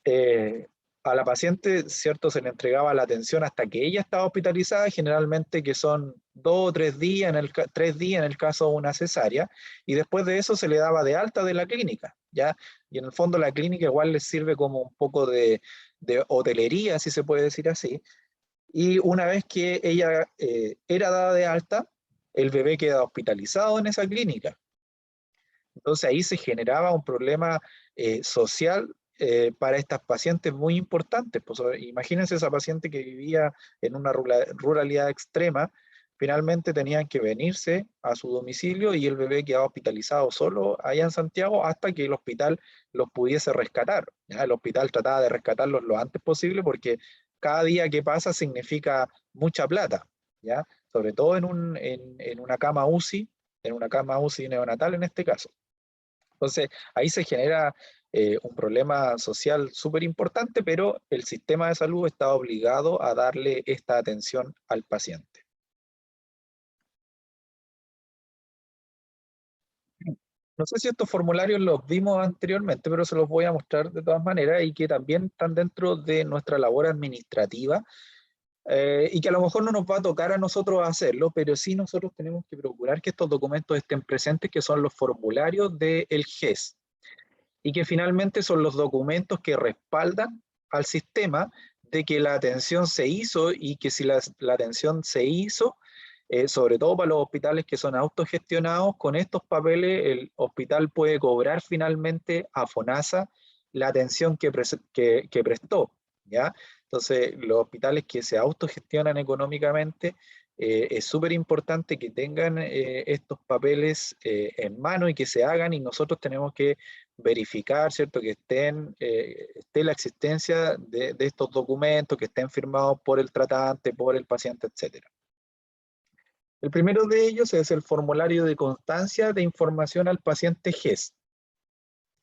eh, a la paciente, ¿cierto?, se le entregaba la atención hasta que ella estaba hospitalizada, generalmente que son 2 o 3 días, 3 días en el caso de una cesárea, y después de eso se le daba de alta de la clínica, ¿ya? Y en el fondo la clínica igual les sirve como un poco de hotelería, si se puede decir así, y una vez que ella era dada de alta, el bebé queda hospitalizado en esa clínica. Entonces ahí se generaba un problema social para estas pacientes muy importantes. Pues, imagínense esa paciente que vivía en una ruralidad extrema, finalmente tenían que venirse a su domicilio y el bebé quedaba hospitalizado solo allá en Santiago hasta que el hospital los pudiese rescatar, ¿ya? El hospital trataba de rescatarlos lo antes posible porque cada día que pasa significa mucha plata, ¿ya? Sobre todo en una cama UCI, en una cama UCI neonatal en este caso. Entonces, ahí se genera un problema social súper importante, pero el sistema de salud está obligado a darle esta atención al paciente. No sé si estos formularios los vimos anteriormente, pero se los voy a mostrar de todas maneras y que también están dentro de nuestra labor administrativa y que a lo mejor no nos va a tocar a nosotros hacerlo, pero sí nosotros tenemos que procurar que estos documentos estén presentes, que son los formularios del GES. Y que finalmente son los documentos que respaldan al sistema de que la atención se hizo y que si la atención se hizo, sobre todo para los hospitales que son autogestionados, con estos papeles el hospital puede cobrar finalmente a FONASA la atención que prestó, ¿ya? Entonces, los hospitales que se autogestionan económicamente, es súper importante que tengan estos papeles en mano y que se hagan y nosotros tenemos que verificar, ¿cierto?, que esté la existencia de estos documentos, que estén firmados por el tratante, por el paciente, etcétera. El primero de ellos es el formulario de constancia de información al paciente GES,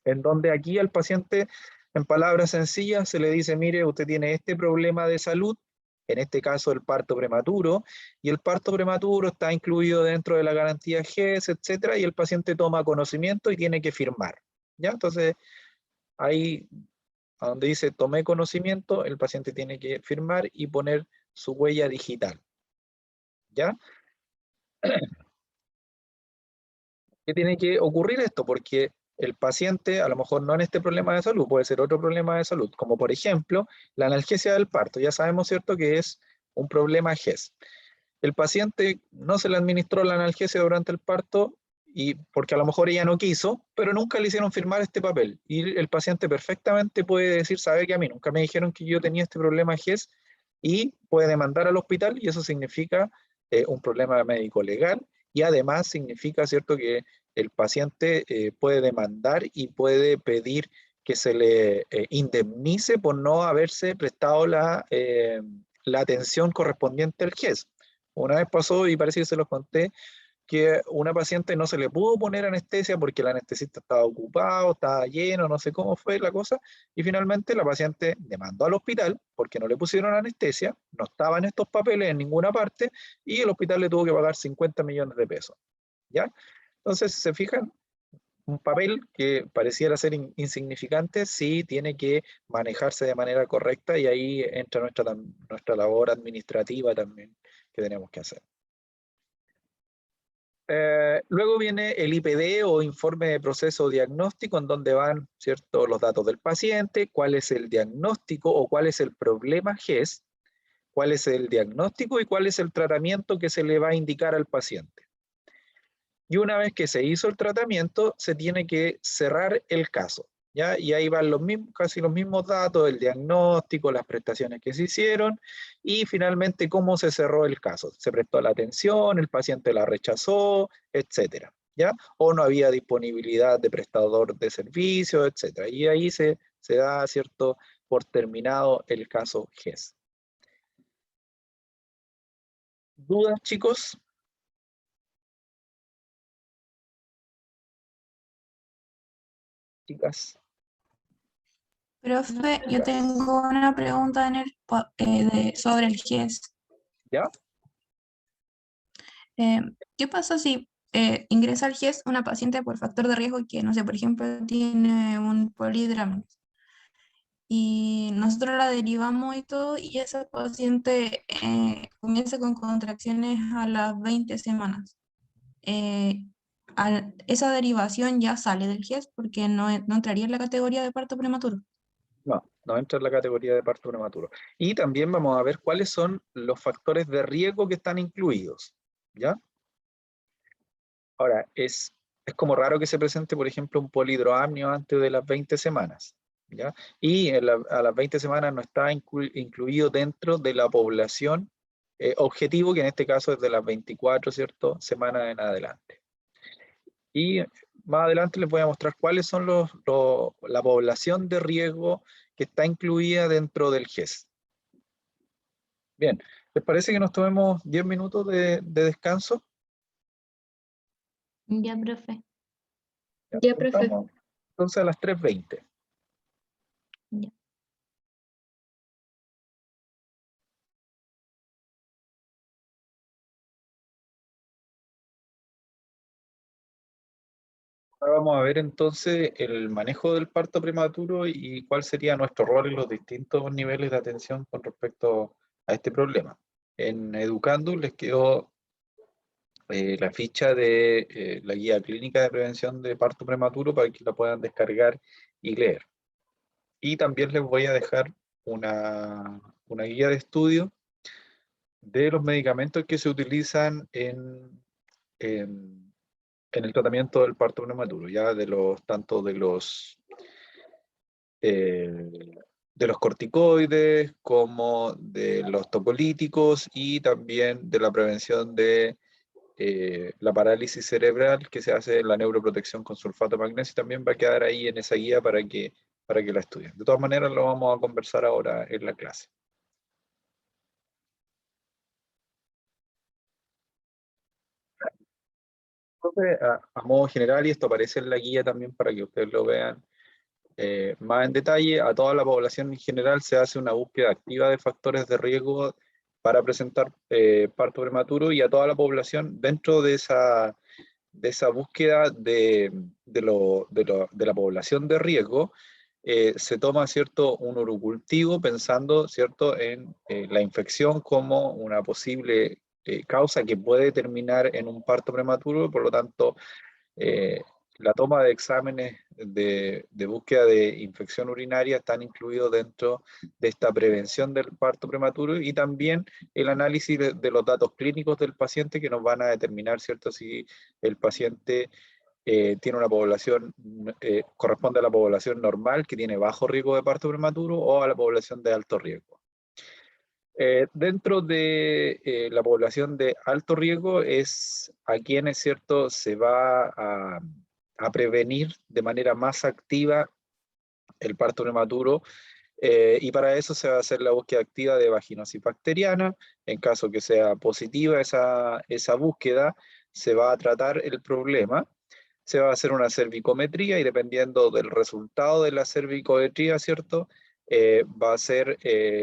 en donde aquí al paciente, en palabras sencillas, se le dice, mire, usted tiene este problema de salud, en este caso el parto prematuro, y el parto prematuro está incluido dentro de la garantía GES, etcétera, y el paciente toma conocimiento y tiene que firmar, ¿ya? Entonces, ahí, a donde dice tomé conocimiento, el paciente tiene que firmar y poner su huella digital, ¿ya? ¿Qué tiene que ocurrir esto? Porque el paciente, a lo mejor no en este problema de salud, puede ser otro problema de salud, como por ejemplo la analgesia del parto. Ya sabemos, ¿cierto?, que es un problema GES. El paciente no se le administró la analgesia durante el parto y porque a lo mejor ella no quiso, pero nunca le hicieron firmar este papel. Y el paciente perfectamente puede decir, sabe que a mí nunca me dijeron que yo tenía este problema GES y puede demandar al hospital y eso significa un problema médico legal y además significa, ¿cierto?, que el paciente puede demandar y puede pedir que se le indemnice por no haberse prestado la atención correspondiente al GES. Una vez pasó, y parece que se los conté, que una paciente no se le pudo poner anestesia porque el anestesista estaba ocupado, estaba lleno, no sé cómo fue la cosa, y finalmente la paciente demandó al hospital porque no le pusieron anestesia, no estaban estos papeles en ninguna parte, y el hospital le tuvo que pagar 50 millones de pesos, ¿ya? Entonces, se fijan, un papel que pareciera ser insignificante, sí tiene que manejarse de manera correcta, y ahí entra nuestra labor administrativa también que tenemos que hacer. Luego viene el IPD o informe de proceso diagnóstico, en donde van, ¿cierto?, los datos del paciente, cuál es el diagnóstico o cuál es el problema GES, cuál es el diagnóstico y cuál es el tratamiento que se le va a indicar al paciente. Y una vez que se hizo el tratamiento, se tiene que cerrar el caso, ¿ya? Y ahí van casi los mismos datos, el diagnóstico, las prestaciones que se hicieron y finalmente cómo se cerró el caso. Se prestó la atención, el paciente la rechazó, etcétera, ¿ya? O no había disponibilidad de prestador de servicios, etcétera. Y ahí se da, ¿cierto?, por terminado el caso GES. ¿Dudas, chicos? Chicas. Profe, yo tengo una pregunta sobre el GES. ¿Ya? ¿Qué pasa si ingresa al GES una paciente por factor de riesgo que, no sé, por ejemplo, tiene un polidramnios y nosotros la derivamos y todo, y esa paciente comienza con contracciones a las 20 semanas? Eh, Esa derivación ya sale del GES porque no entraría en la categoría de parto prematuro. No, no entra en la categoría de parto prematuro. Y también vamos a ver cuáles son los factores de riesgo que están incluidos, ¿ya? Ahora, es como raro que se presente, por ejemplo, un polidroamnio antes de las 20 semanas, ¿ya? Y a las 20 semanas no está incluido dentro de la población objetivo, que en este caso es de las 24, ¿cierto?, semanas en adelante. Y más adelante les voy a mostrar cuáles son la población de riesgo que está incluida dentro del GES. Bien, ¿les parece que nos tomemos 10 minutos de descanso? Ya, profe. Ya, estamos entonces a las 3:20. Ya. Ahora vamos a ver entonces el manejo del parto prematuro y cuál sería nuestro rol en los distintos niveles de atención con respecto a este problema. En Educando les quedó la ficha de la guía clínica de prevención de parto prematuro para que la puedan descargar y leer. Y también les voy a dejar una guía de estudio de los medicamentos que se utilizan en el tratamiento del parto prematuro, ya tanto de los corticoides como de los topolíticos y también de la prevención de la parálisis cerebral que se hace en la neuroprotección con sulfato de magnesio. También va a quedar ahí en esa guía para que la estudien. De todas maneras, lo vamos a conversar ahora en la clase. Entonces, a modo general, y esto aparece en la guía también para que ustedes lo vean más en detalle, a toda la población en general se hace una búsqueda activa de factores de riesgo para presentar parto prematuro, y a toda la población dentro de esa búsqueda de la población de riesgo, se toma, ¿cierto?, un urocultivo pensando, ¿cierto?, en la infección como una posible causa que puede terminar en un parto prematuro. Por lo tanto, la toma de exámenes de búsqueda de infección urinaria están incluidos dentro de esta prevención del parto prematuro, y también el análisis de los datos clínicos del paciente, que nos van a determinar, ¿cierto?, si el paciente tiene una población, corresponde a la población normal, que tiene bajo riesgo de parto prematuro, o a la población de alto riesgo. Dentro de la población de alto riesgo es a quienes, ¿cierto?, se va a prevenir de manera más activa el parto prematuro, y para eso se va a hacer la búsqueda activa de vaginosis bacteriana. En caso que sea positiva esa búsqueda, se va a tratar el problema. Se va a hacer una cervicometría, y dependiendo del resultado de la cervicometría, ¿cierto?, va a ser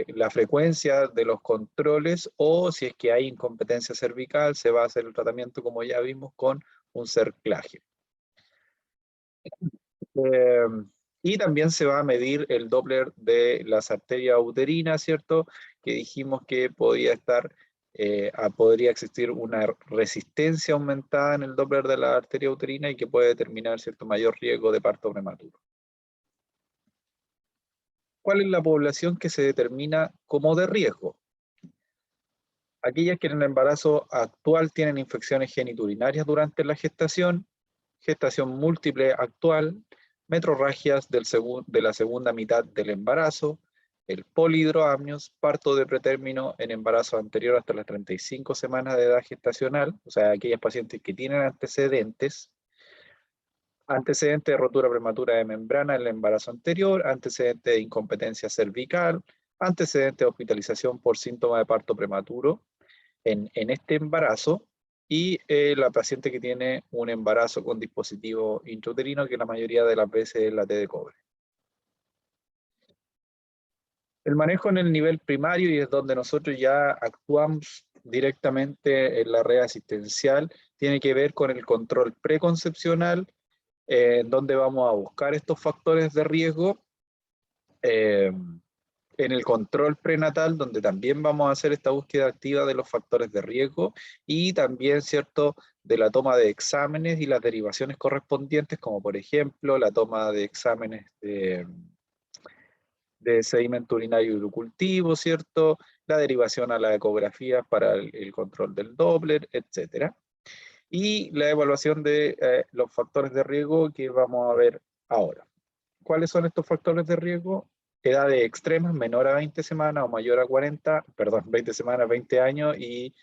la frecuencia de los controles, o si es que hay incompetencia cervical, se va a hacer el tratamiento, como ya vimos, con un cerclaje. Y también se va a medir el Doppler de las arterias uterinas, ¿cierto?, que dijimos que podría existir una resistencia aumentada en el Doppler de la arteria uterina, y que puede determinar, ¿cierto?, mayor riesgo de parto prematuro. ¿Cuál es la población que se determina como de riesgo? Aquellas que en el embarazo actual tienen infecciones genitourinarias durante la gestación múltiple actual, metrorragias de la segunda mitad del embarazo, el polihidroamnios, parto de pretérmino en embarazo anterior hasta las 35 semanas de edad gestacional, o sea, aquellas pacientes que tienen antecedentes de rotura prematura de membrana en el embarazo anterior, antecedente de incompetencia cervical, antecedente de hospitalización por síntoma de parto prematuro en este embarazo, y la paciente que tiene un embarazo con dispositivo intrauterino, que la mayoría de las veces es la T de cobre. El manejo en el nivel primario, y es donde nosotros ya actuamos directamente en la red asistencial, tiene que ver con el control preconcepcional, donde vamos a buscar estos factores de riesgo, en el control prenatal, donde también vamos a hacer esta búsqueda activa de los factores de riesgo, y también, ¿cierto?, de la toma de exámenes y las derivaciones correspondientes, como por ejemplo la toma de exámenes de sedimento urinario y urocultivo, ¿cierto?, la derivación a la ecografía para el control del Doppler, etc. Y la evaluación de los factores de riesgo que vamos a ver ahora. ¿Cuáles son estos factores de riesgo? Edades extremas, menor a 20 semanas o mayor a 20 semanas, 20 años y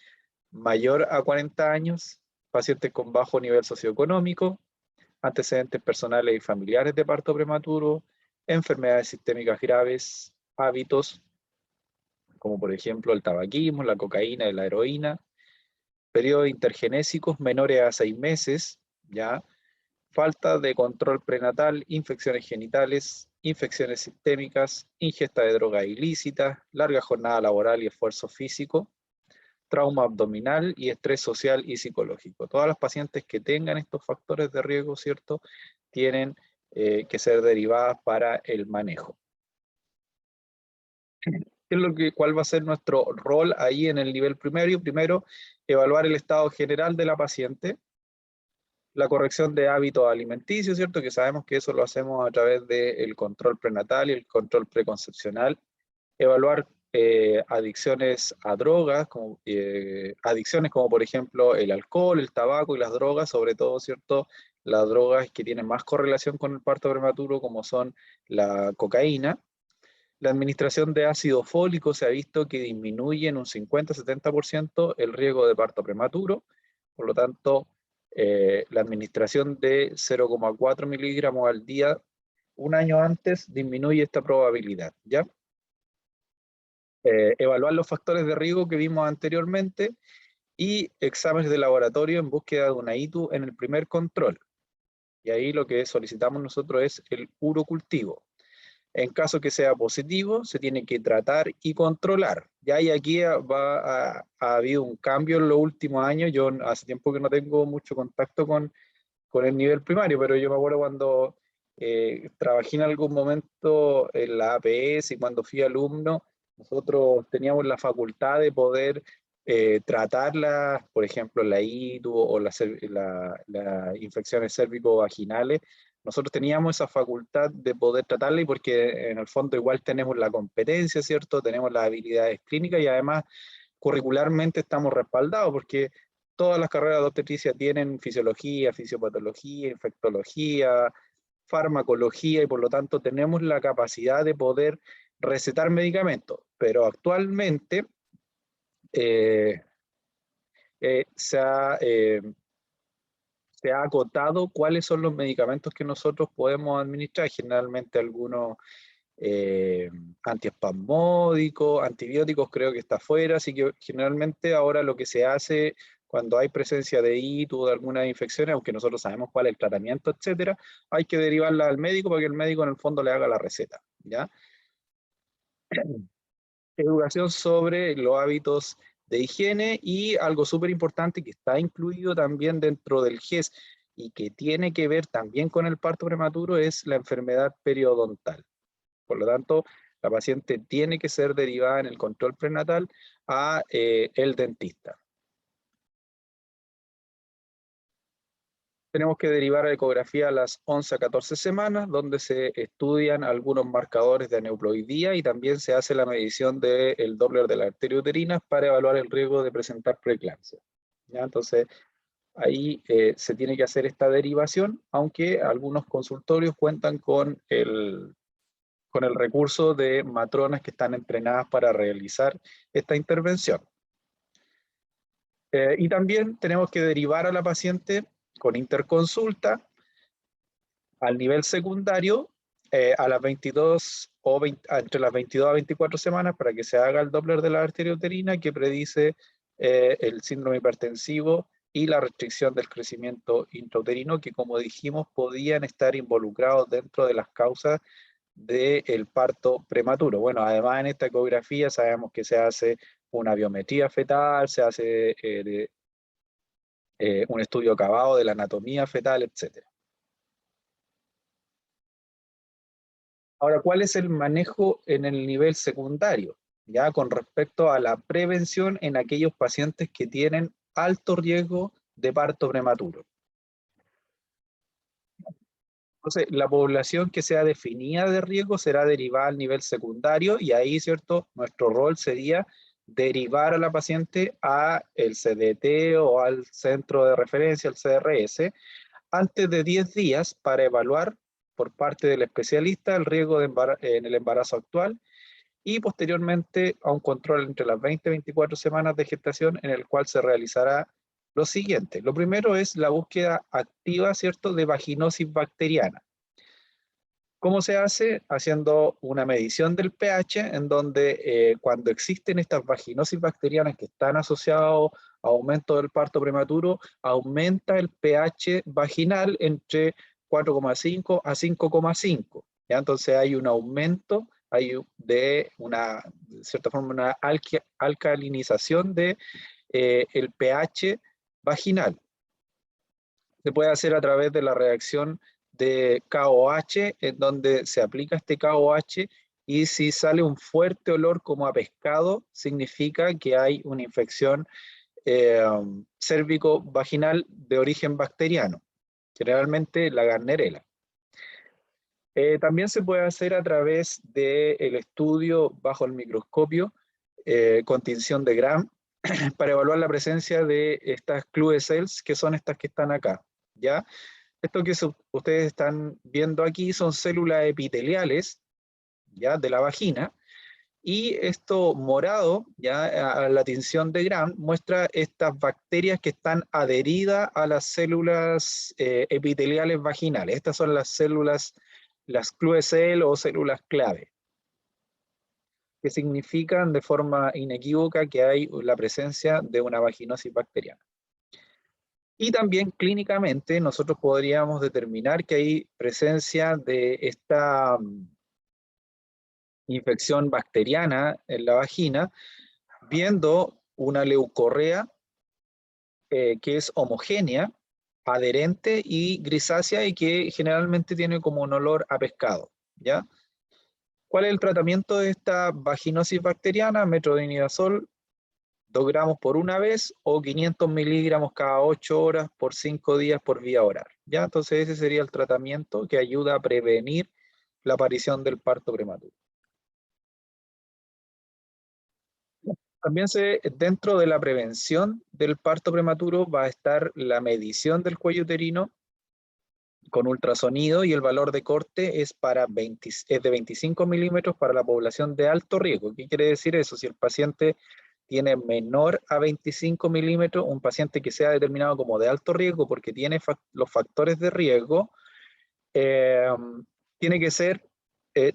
mayor a 40 años, pacientes con bajo nivel socioeconómico, antecedentes personales y familiares de parto prematuro, enfermedades sistémicas graves, hábitos, como por ejemplo el tabaquismo, la cocaína y la heroína, periodos intergenésicos menores a 6 meses, ¿ya?, falta de control prenatal, infecciones genitales, infecciones sistémicas, ingesta de drogas ilícitas, larga jornada laboral y esfuerzo físico, trauma abdominal y estrés social y psicológico. Todas las pacientes que tengan estos factores de riesgo, ¿cierto?, tienen que ser derivadas para el manejo. ¿Cuál va a ser nuestro rol ahí en el nivel primario? Primero, evaluar el estado general de la paciente, la corrección de hábitos alimenticios, ¿cierto?, que sabemos que eso lo hacemos a través del control prenatal y el control preconcepcional. Evaluar adicciones a drogas, adicciones como por ejemplo el alcohol, el tabaco y las drogas, sobre todo, ¿cierto?, las drogas que tienen más correlación con el parto prematuro, como son la cocaína. La administración de ácido fólico se ha visto que disminuye en un 50-70% el riesgo de parto prematuro. Por lo tanto, la administración de 0,4 miligramos al día un año antes disminuye esta probabilidad, ¿ya? Evaluar los factores de riesgo que vimos anteriormente, y exámenes de laboratorio en búsqueda de una ITU en el primer control. Y ahí lo que solicitamos nosotros es el urocultivo. En caso que sea positivo, se tiene que tratar y controlar. Ya y aquí ha habido un cambio en los últimos años. Yo hace tiempo que no tengo mucho contacto con el nivel primario, pero yo me acuerdo cuando trabajé en algún momento en la APS y cuando fui alumno, nosotros teníamos la facultad de poder tratarlas, por ejemplo, la ITU o las infecciones cérvico-vaginales. Nosotros teníamos esa facultad de poder tratarla y porque en el fondo igual tenemos la competencia, ¿cierto? Tenemos las habilidades clínicas y además curricularmente estamos respaldados porque todas las carreras de obstetricia tienen fisiología, fisiopatología, infectología, farmacología y por lo tanto tenemos la capacidad de poder recetar medicamentos, pero actualmente se ha acotado cuáles son los medicamentos que nosotros podemos administrar, generalmente algunos antiespasmódicos, antibióticos creo que está fuera, así que generalmente ahora lo que se hace cuando hay presencia de ITU o de algunas infecciones, aunque nosotros sabemos cuál es el tratamiento, etcétera, hay que derivarla al médico para que el médico en el fondo le haga la receta, ¿ya? Educación sobre los hábitos de higiene y algo súper importante que está incluido también dentro del GES y que tiene que ver también con el parto prematuro es la enfermedad periodontal. Por lo tanto, la paciente tiene que ser derivada en el control prenatal a el dentista. Tenemos que derivar a ecografía a las 11 a 14 semanas, donde se estudian algunos marcadores de aneuploidía y también se hace la medición del Doppler de la arteria uterina para evaluar el riesgo de presentar preeclampsia. ¿Ya? Entonces, ahí se tiene que hacer esta derivación, aunque algunos consultorios cuentan con el recurso de matronas que están entrenadas para realizar esta intervención. Y también tenemos que derivar a la paciente con interconsulta al nivel secundario a las 22 o entre las 22 a 24 semanas para que se haga el Doppler de la arteria uterina que predice el síndrome hipertensivo y la restricción del crecimiento intrauterino que, como dijimos, podían estar involucrados dentro de las causas del parto prematuro. Bueno, además en esta ecografía sabemos que se hace una biometría fetal, se hace un estudio acabado de la anatomía fetal, etc. Ahora, ¿cuál es el manejo en el nivel secundario? Ya con respecto a la prevención en aquellos pacientes que tienen alto riesgo de parto prematuro. Entonces, la población que sea definida de riesgo será derivada al nivel secundario y ahí, ¿cierto? Nuestro rol sería derivar a la paciente a el CDT o al centro de referencia, el CRS, antes de 10 días para evaluar por parte del especialista el riesgo de en el embarazo actual y posteriormente a un control entre las 20 y 24 semanas de gestación en el cual se realizará lo siguiente. Lo primero es la búsqueda activa, ¿cierto?, de vaginosis bacteriana. ¿Cómo se hace? Haciendo una medición del pH, en donde cuando existen estas vaginosis bacterianas que están asociadas a aumento del parto prematuro, aumenta el pH vaginal entre 4,5 a 5,5. ¿Ya? Entonces hay un aumento de cierta forma, una alcalinización de el pH vaginal. Se puede hacer a través de la reacción de KOH, en donde se aplica este KOH y si sale un fuerte olor como a pescado, significa que hay una infección cérvico-vaginal de origen bacteriano, generalmente la Gardnerella. También se puede hacer a través del estudio bajo el microscopio con tinción de Gram para evaluar la presencia de estas Clue cells, que son estas que están acá, ¿ya? Esto que ustedes están viendo aquí son células epiteliales, ¿ya?, de la vagina, y esto morado, ya a la tinción de Gram, muestra estas bacterias que están adheridas a las células epiteliales vaginales. Estas son las células, las Clue cell o células clave. que significan de forma inequívoca que hay la presencia de una vaginosis bacteriana. Y también clínicamente nosotros podríamos determinar que hay presencia de esta infección bacteriana en la vagina, viendo una leucorrea que es homogénea, adherente y grisácea y que generalmente tiene como un olor a pescado, ¿ya? ¿Cuál es el tratamiento de esta vaginosis bacteriana? Metronidazol 2 gramos por una vez o 500 miligramos cada 8 horas por 5 días por vía oral, ¿ya? Entonces ese sería el tratamiento que ayuda a prevenir la aparición del parto prematuro. También dentro de la prevención del parto prematuro va a estar la medición del cuello uterino con ultrasonido y el valor de corte es de 25 milímetros para la población de alto riesgo. ¿Qué quiere decir eso? Si el paciente tiene menor a 25 milímetros, un paciente que sea determinado como de alto riesgo porque tiene los factores de riesgo, tiene que ser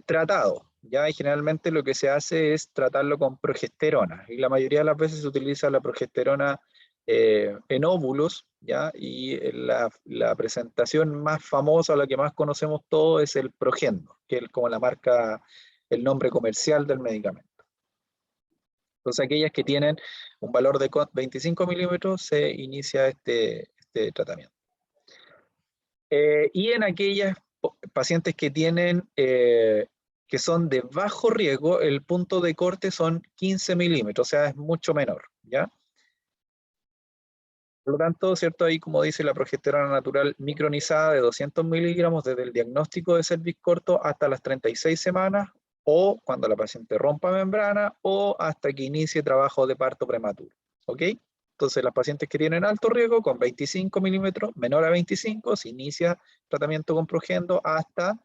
tratado. ¿Ya? Y generalmente lo que se hace es tratarlo con progesterona, y la mayoría de las veces se utiliza la progesterona en óvulos, ¿ya? Y la presentación más famosa, la que más conocemos todos, es el Progendo, que es como la marca, el nombre comercial del medicamento. Entonces aquellas que tienen un valor de 25 milímetros se inicia este tratamiento. Y en aquellas pacientes que tienen que son de bajo riesgo, el punto de corte son 15 milímetros, o sea, es mucho menor, ¿ya? Por lo tanto, ¿cierto? Ahí, como dice, la progesterona natural micronizada de 200 miligramos desde el diagnóstico de cervix corto hasta las 36 semanas, o cuando la paciente rompa membrana, o hasta que inicie trabajo de parto prematuro, ¿ok? Entonces, las pacientes que tienen alto riesgo, con 25 milímetros, menor a 25, se inicia tratamiento con Progendo hasta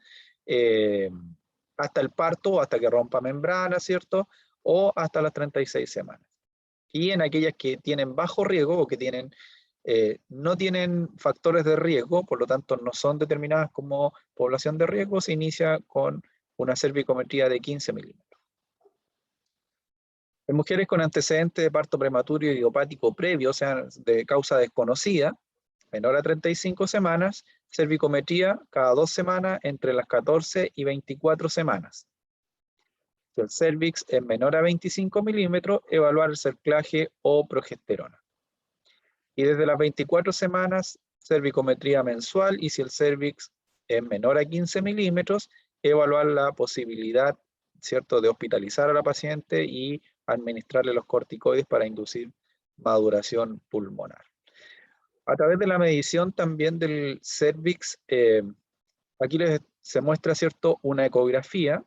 el parto, o hasta que rompa membrana, ¿cierto? O hasta las 36 semanas. Y en aquellas que tienen bajo riesgo o que no tienen factores de riesgo, por lo tanto no son determinadas como población de riesgo, se inicia con una cervicometría de 15 milímetros. En mujeres con antecedentes de parto prematuro y idiopático previo, o sea, de causa desconocida, menor a 35 semanas, cervicometría cada 2 semanas entre las 14 y 24 semanas. Si el cervix es menor a 25 milímetros, evaluar el cerclaje o progesterona. Y desde las 24 semanas, cervicometría mensual, y si el cervix es menor a 15 milímetros, evaluar la posibilidad, ¿cierto?, de hospitalizar a la paciente y administrarle los corticoides para inducir maduración pulmonar. A través de la medición también del cervix, aquí se muestra, ¿cierto?, una ecografía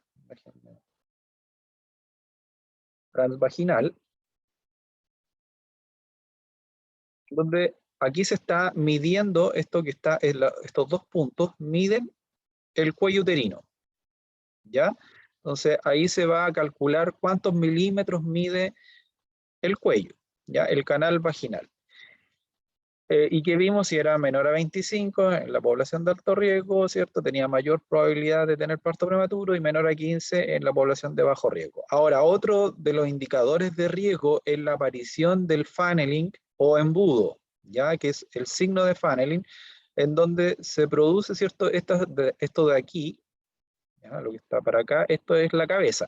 transvaginal, donde aquí se está midiendo esto que está en estos dos puntos, miden el cuello uterino, ¿ya? Entonces ahí se va a calcular cuántos milímetros mide el cuello, ¿ya? El canal vaginal. Y que vimos si era menor a 25 en la población de alto riesgo, ¿cierto? Tenía mayor probabilidad de tener parto prematuro, y menor a 15 en la población de bajo riesgo. Ahora, otro de los indicadores de riesgo es la aparición del funneling o embudo, ¿ya? Que es el signo de funneling, en donde se produce, ¿cierto? Esto de aquí, ¿ya? Lo que está para acá, esto es la cabeza.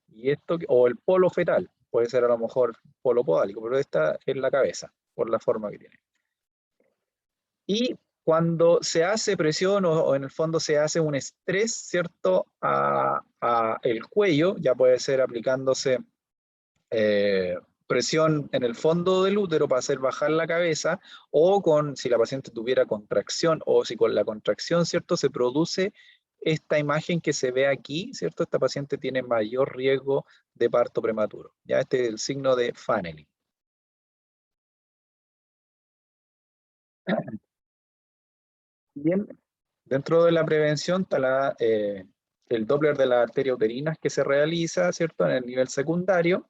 Y esto, o el polo fetal, puede ser a lo mejor polo podálico, pero esta es la cabeza, por la forma que tiene. Y cuando se hace presión o en el fondo se hace un estrés, ¿cierto?, a el cuello, ya puede ser aplicándose presión en el fondo del útero para hacer bajar la cabeza, o si la paciente tuviera contracción, o si con la contracción, ¿cierto?, se produce esta imagen que se ve aquí, ¿cierto? Esta paciente tiene mayor riesgo de parto prematuro. Ya este es el signo de funneling. Bien, dentro de la prevención está el Doppler de las arterias uterinas que se realiza, ¿cierto?, en el nivel secundario,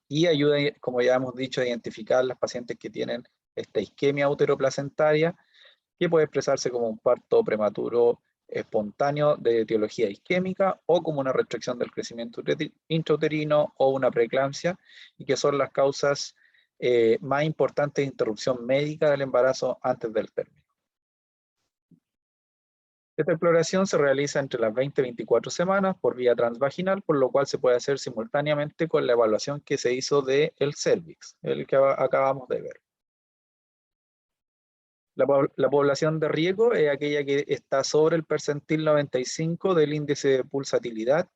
y ayuda, como ya hemos dicho, a identificar las pacientes que tienen esta isquemia uteroplacentaria, que puede expresarse como un parto prematuro espontáneo de etiología isquémica o como una restricción del crecimiento intrauterino o una preeclampsia, y que son las causas más importantes de interrupción médica del embarazo antes del término. Esta exploración se realiza entre las 20 y 24 semanas por vía transvaginal, por lo cual se puede hacer simultáneamente con la evaluación que se hizo del cervix, el que acabamos de ver. La población de riesgo es aquella que está sobre el percentil 95 del índice de pulsatilidad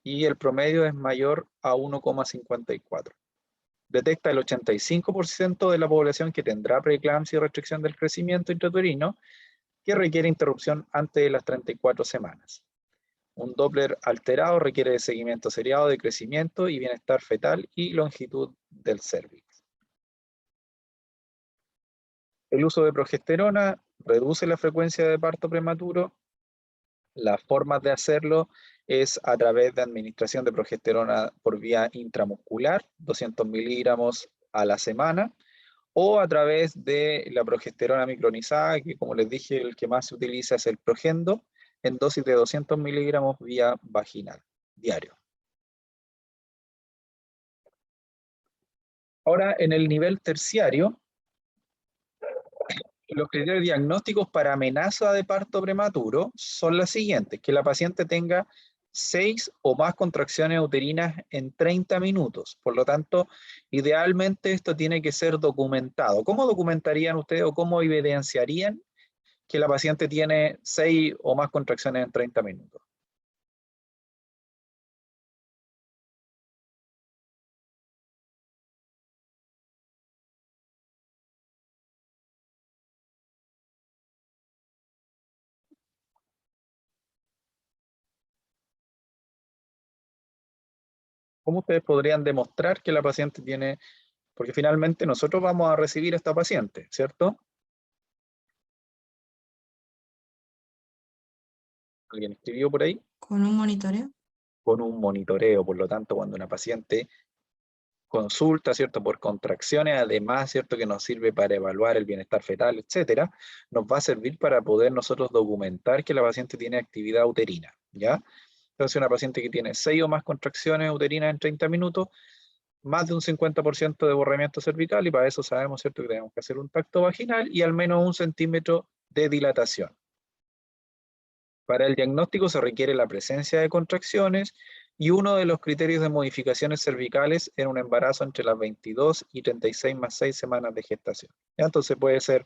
y el promedio es mayor a 1,54. Detecta el 85% de la población que tendrá preeclampsia y restricción del crecimiento intrauterino, que requiere interrupción antes de las 34 semanas. Un Doppler alterado requiere de seguimiento seriado de crecimiento y bienestar fetal y longitud del cervix. El uso de progesterona reduce la frecuencia de parto prematuro. Las formas de hacerlo es a través de administración de progesterona por vía intramuscular, 200 miligramos a la semana, o a través de la progesterona micronizada, que como les dije, el que más se utiliza es el Progendo, en dosis de 200 miligramos vía vaginal, diario. Ahora, en el nivel terciario, los criterios diagnósticos para amenaza de parto prematuro son los siguientes: que la paciente tenga 6 o más contracciones uterinas en 30 minutos. Por lo tanto, idealmente esto tiene que ser documentado. ¿Cómo documentarían ustedes o cómo evidenciarían que la paciente tiene 6 o más contracciones en 30 minutos? ¿Cómo ustedes podrían demostrar que la paciente tiene, porque finalmente nosotros vamos a recibir a esta paciente, ¿cierto? ¿Alguien escribió por ahí? Con un monitoreo. Con un monitoreo. Por lo tanto, cuando una paciente consulta, ¿cierto?, por contracciones, además, ¿cierto?, que nos sirve para evaluar el bienestar fetal, etcétera, nos va a servir para poder nosotros documentar que la paciente tiene actividad uterina, ¿ya? Entonces, una paciente que tiene 6 o más contracciones uterinas en 30 minutos, más de un 50% de borramiento cervical, y para eso sabemos, ¿cierto?, que tenemos que hacer un tacto vaginal y al menos 1 centímetro de dilatación. Para el diagnóstico se requiere la presencia de contracciones y uno de los criterios de modificaciones cervicales en un embarazo entre las 22 y 36 más 6 semanas de gestación. ¿Ya? Entonces puede ser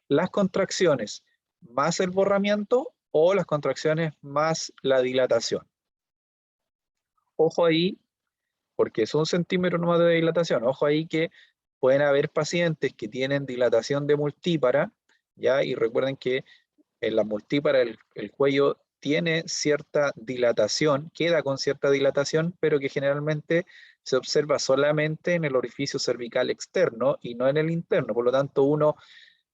las contracciones más el borramiento o las contracciones más la dilatación. Ojo ahí, porque es 1 centímetro nomás de dilatación, ojo ahí que pueden haber pacientes que tienen dilatación de multípara, ¿ya? Y recuerden que en la multípara el cuello tiene cierta dilatación, queda con cierta dilatación, pero que generalmente se observa solamente en el orificio cervical externo y no en el interno. Por lo tanto, uno,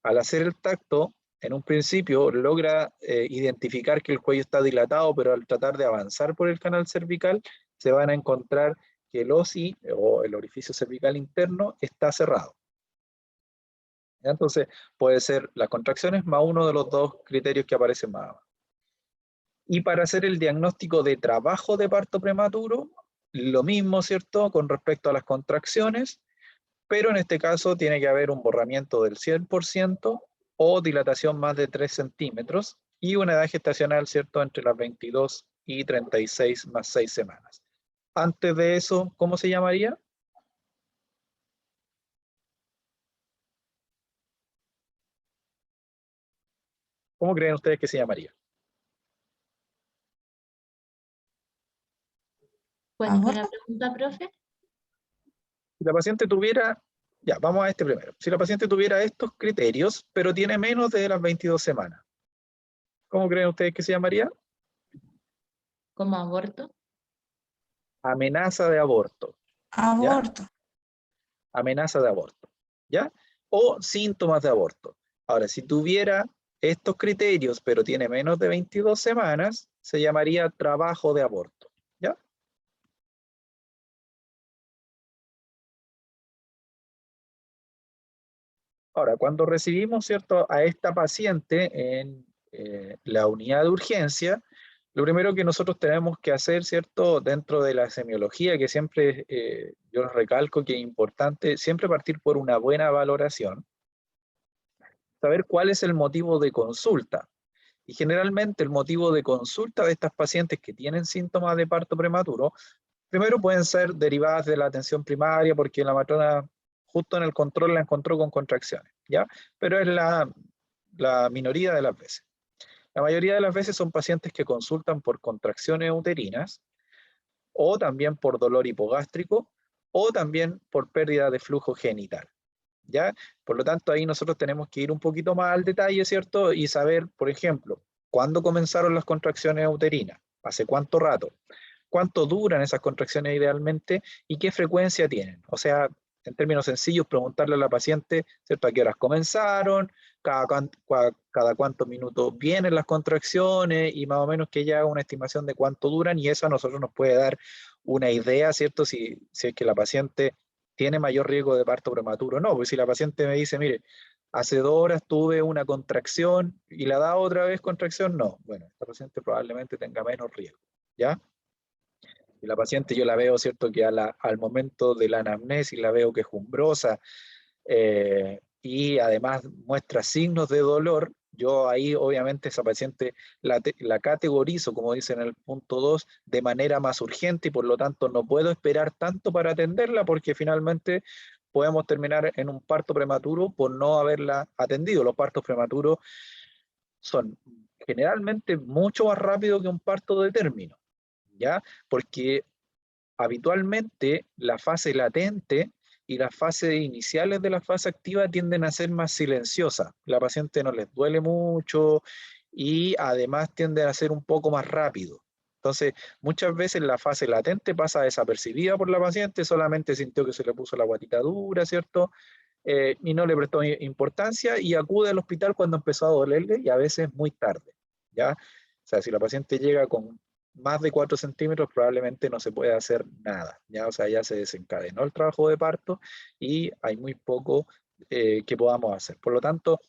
al hacer el tacto, en un principio logra identificar que el cuello está dilatado, pero al tratar de avanzar por el canal cervical, se van a encontrar que el OSI, o el orificio cervical interno, está cerrado. Entonces, puede ser las contracciones más uno de los 2 criterios que aparecen más abajo. Y para hacer el diagnóstico de trabajo de parto prematuro, lo mismo, ¿cierto?, con respecto a las contracciones, pero en este caso tiene que haber un borramiento del 100% o dilatación más de 3 centímetros y una edad gestacional, ¿cierto?, entre las 22 y 36 más 6 semanas. Antes de eso, ¿cómo se llamaría? ¿Cómo creen ustedes que se llamaría? ¿Puedes poner la ¿Aborto? pregunta, profe? Si la paciente tuviera, ya, vamos a este primero. Si la paciente tuviera estos criterios, pero tiene menos de las 22 semanas, ¿cómo creen ustedes que se llamaría? ¿Como aborto? Amenaza de aborto, ¿ya? Aborto. Amenaza de aborto, ¿ya? O síntomas de aborto. Ahora, si tuviera estos criterios, pero tiene menos de 22 semanas, se llamaría trabajo de aborto, ¿ya? Ahora, cuando recibimos, ¿cierto?, a esta paciente la unidad de urgencia, lo primero que nosotros tenemos que hacer, ¿cierto? Dentro de la semiología, que siempre yo les recalco que es importante siempre partir por una buena valoración, saber cuál es el motivo de consulta. Y generalmente el motivo de consulta de estas pacientes que tienen síntomas de parto prematuro, primero pueden ser derivadas de la atención primaria, porque la matrona justo en el control la encontró con contracciones, ¿ya? Pero es la minoría de las veces. La mayoría de las veces son pacientes que consultan por contracciones uterinas, o también por dolor hipogástrico, o también por pérdida de flujo genital, ¿ya? Por lo tanto, ahí nosotros tenemos que ir un poquito más al detalle, ¿cierto? Y saber, por ejemplo, cuándo comenzaron las contracciones uterinas, hace cuánto rato, cuánto duran esas contracciones idealmente y qué frecuencia tienen. O sea, en términos sencillos, preguntarle a la paciente, ¿cierto?, a qué horas comenzaron, cada cuántos minutos vienen las contracciones y más o menos que ella haga una estimación de cuánto duran, y eso a nosotros nos puede dar una idea, ¿cierto?, si es que la paciente tiene mayor riesgo de parto prematuro o no. Porque si la paciente me dice, mire, hace 2 horas tuve una contracción y la da otra vez contracción, no. Bueno, esta paciente probablemente tenga menos riesgo, ¿ya? Y la paciente yo la veo, ¿cierto?, que al momento de la anamnesis la veo quejumbrosa, y además muestra signos de dolor. Yo ahí obviamente esa paciente la categorizo, como dice en el punto 2, de manera más urgente, y por lo tanto no puedo esperar tanto para atenderla, porque finalmente podemos terminar en un parto prematuro por no haberla atendido. Los partos prematuros son generalmente mucho más rápidos que un parto de término, ¿ya? Porque habitualmente la fase latente y las fases iniciales de la fase activa tienden a ser más silenciosas. La paciente no les duele mucho y además tiende a ser un poco más rápido. Entonces, muchas veces la fase latente pasa desapercibida por la paciente, solamente sintió que se le puso la guatita dura, ¿cierto? Y no le prestó importancia y acude al hospital cuando empezó a dolerle, y a veces muy tarde, ¿ya? O sea, si la paciente llega con más de 4 centímetros, probablemente no se puede hacer nada, ¿ya? O sea, ya se desencadenó el trabajo de parto y hay muy poco que podamos hacer. Por lo tanto,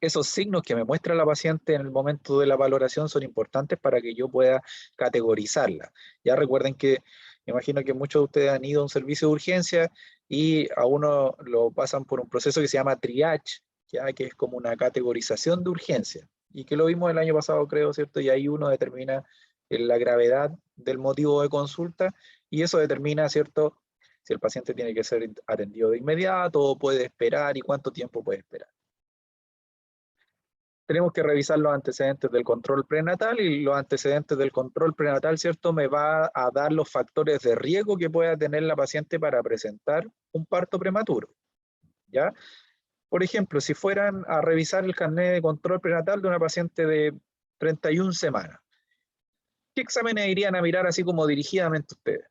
esos signos que me muestra la paciente en el momento de la valoración son importantes para que yo pueda categorizarla. Ya recuerden que, me imagino que muchos de ustedes han ido a un servicio de urgencia y a uno lo pasan por un proceso que se llama triage, ya que es como una categorización de urgencia, y que lo vimos el año pasado, creo, ¿cierto? Y ahí uno determina la gravedad del motivo de consulta, y eso determina, ¿cierto?, si el paciente tiene que ser atendido de inmediato o puede esperar y cuánto tiempo puede esperar. Tenemos que revisar los antecedentes del control prenatal, y los antecedentes del control prenatal, ¿cierto?, me va a dar los factores de riesgo que pueda tener la paciente para presentar un parto prematuro, ¿ya? Por ejemplo, si fueran a revisar el carnet de control prenatal de una paciente de 31 semanas, ¿qué exámenes irían a mirar así como dirigidamente ustedes?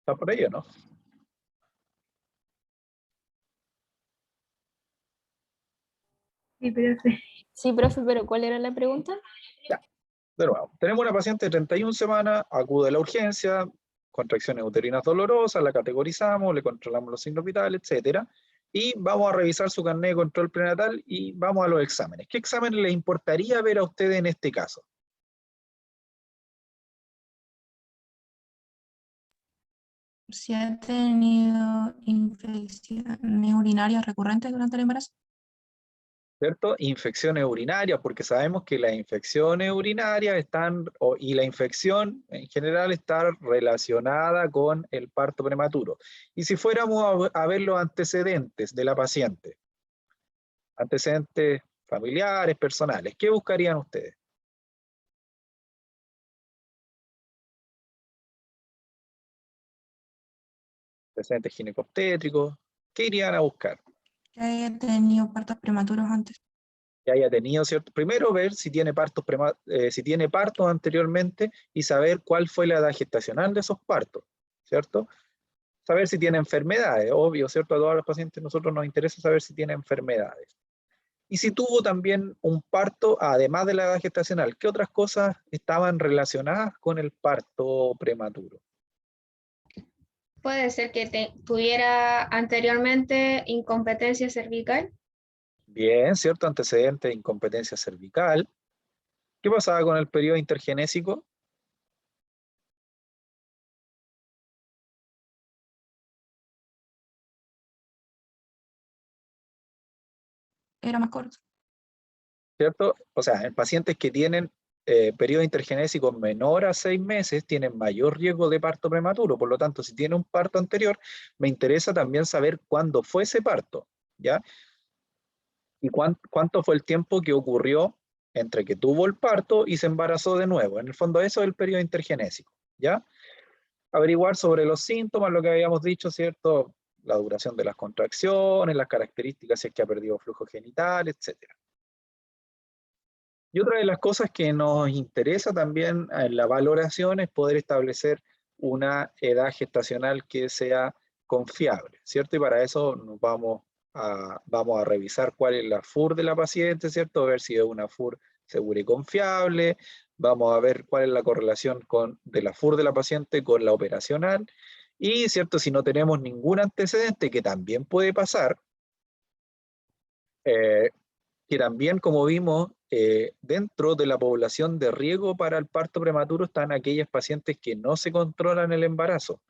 ¿Está por ahí o no? Sí, profe. Sí, profe, pero ¿cuál era la pregunta? Ya, de nuevo. Tenemos una paciente de 31 semanas, acude a la urgencia, contracciones uterinas dolorosas, la categorizamos, le controlamos los signos vitales, etcétera, y vamos a revisar su carnet de control prenatal y vamos a los exámenes. ¿Qué exámenes le importaría ver a ustedes en este caso? Si ha tenido infecciones urinarias recurrentes durante el embarazo. ¿Cierto? Infecciones urinarias, porque sabemos que las infecciones urinarias y la infección en general está relacionada con el parto prematuro. Y si fuéramos a ver los antecedentes de la paciente, antecedentes familiares, personales, ¿qué buscarían ustedes? Antecedentes ginecobstétricos, ¿qué irían a buscar? Que haya tenido partos prematuros antes. Que haya tenido, ¿cierto? Primero ver si tiene partos anteriormente y saber cuál fue la edad gestacional de esos partos, ¿cierto? saber si tiene enfermedades, obvio, ¿cierto? A todos los pacientes nosotros nos interesa saber si tiene enfermedades. Y si tuvo también un parto, además de la edad gestacional, ¿qué otras cosas estaban relacionadas con el parto prematuro? Puede ser que tuviera anteriormente incompetencia cervical. Bien, ¿cierto? Antecedente de incompetencia cervical. ¿Qué pasaba con el periodo intergenésico? Era más corto. ¿Cierto? O sea, en pacientes que tienen periodo intergenésico menor a 6 meses tienen mayor riesgo de parto prematuro. Por lo tanto, si tiene un parto anterior, me interesa también saber cuándo fue ese parto, ¿ya? Y cuánto fue el tiempo que ocurrió entre que tuvo el parto y se embarazó de nuevo. En el fondo, eso es el periodo intergenésico, ¿ya? Averiguar sobre los síntomas, lo que habíamos dicho, ¿cierto? La duración de las contracciones, las características, si es que ha perdido flujo genital, etc. Y otra de las cosas que nos interesa también en la valoración es poder establecer una edad gestacional que sea confiable, ¿cierto? Y para eso nos vamos a revisar cuál es la FUR de la paciente, ¿cierto? Ver si es una FUR segura y confiable. Vamos a ver cuál es la correlación de la FUR de la paciente con la operacional. Y, ¿cierto? Si no tenemos ningún antecedente, que también puede pasar, que también, como vimos, dentro de la población de riesgo para el parto prematuro están aquellas pacientes que no se controlan el embarazo.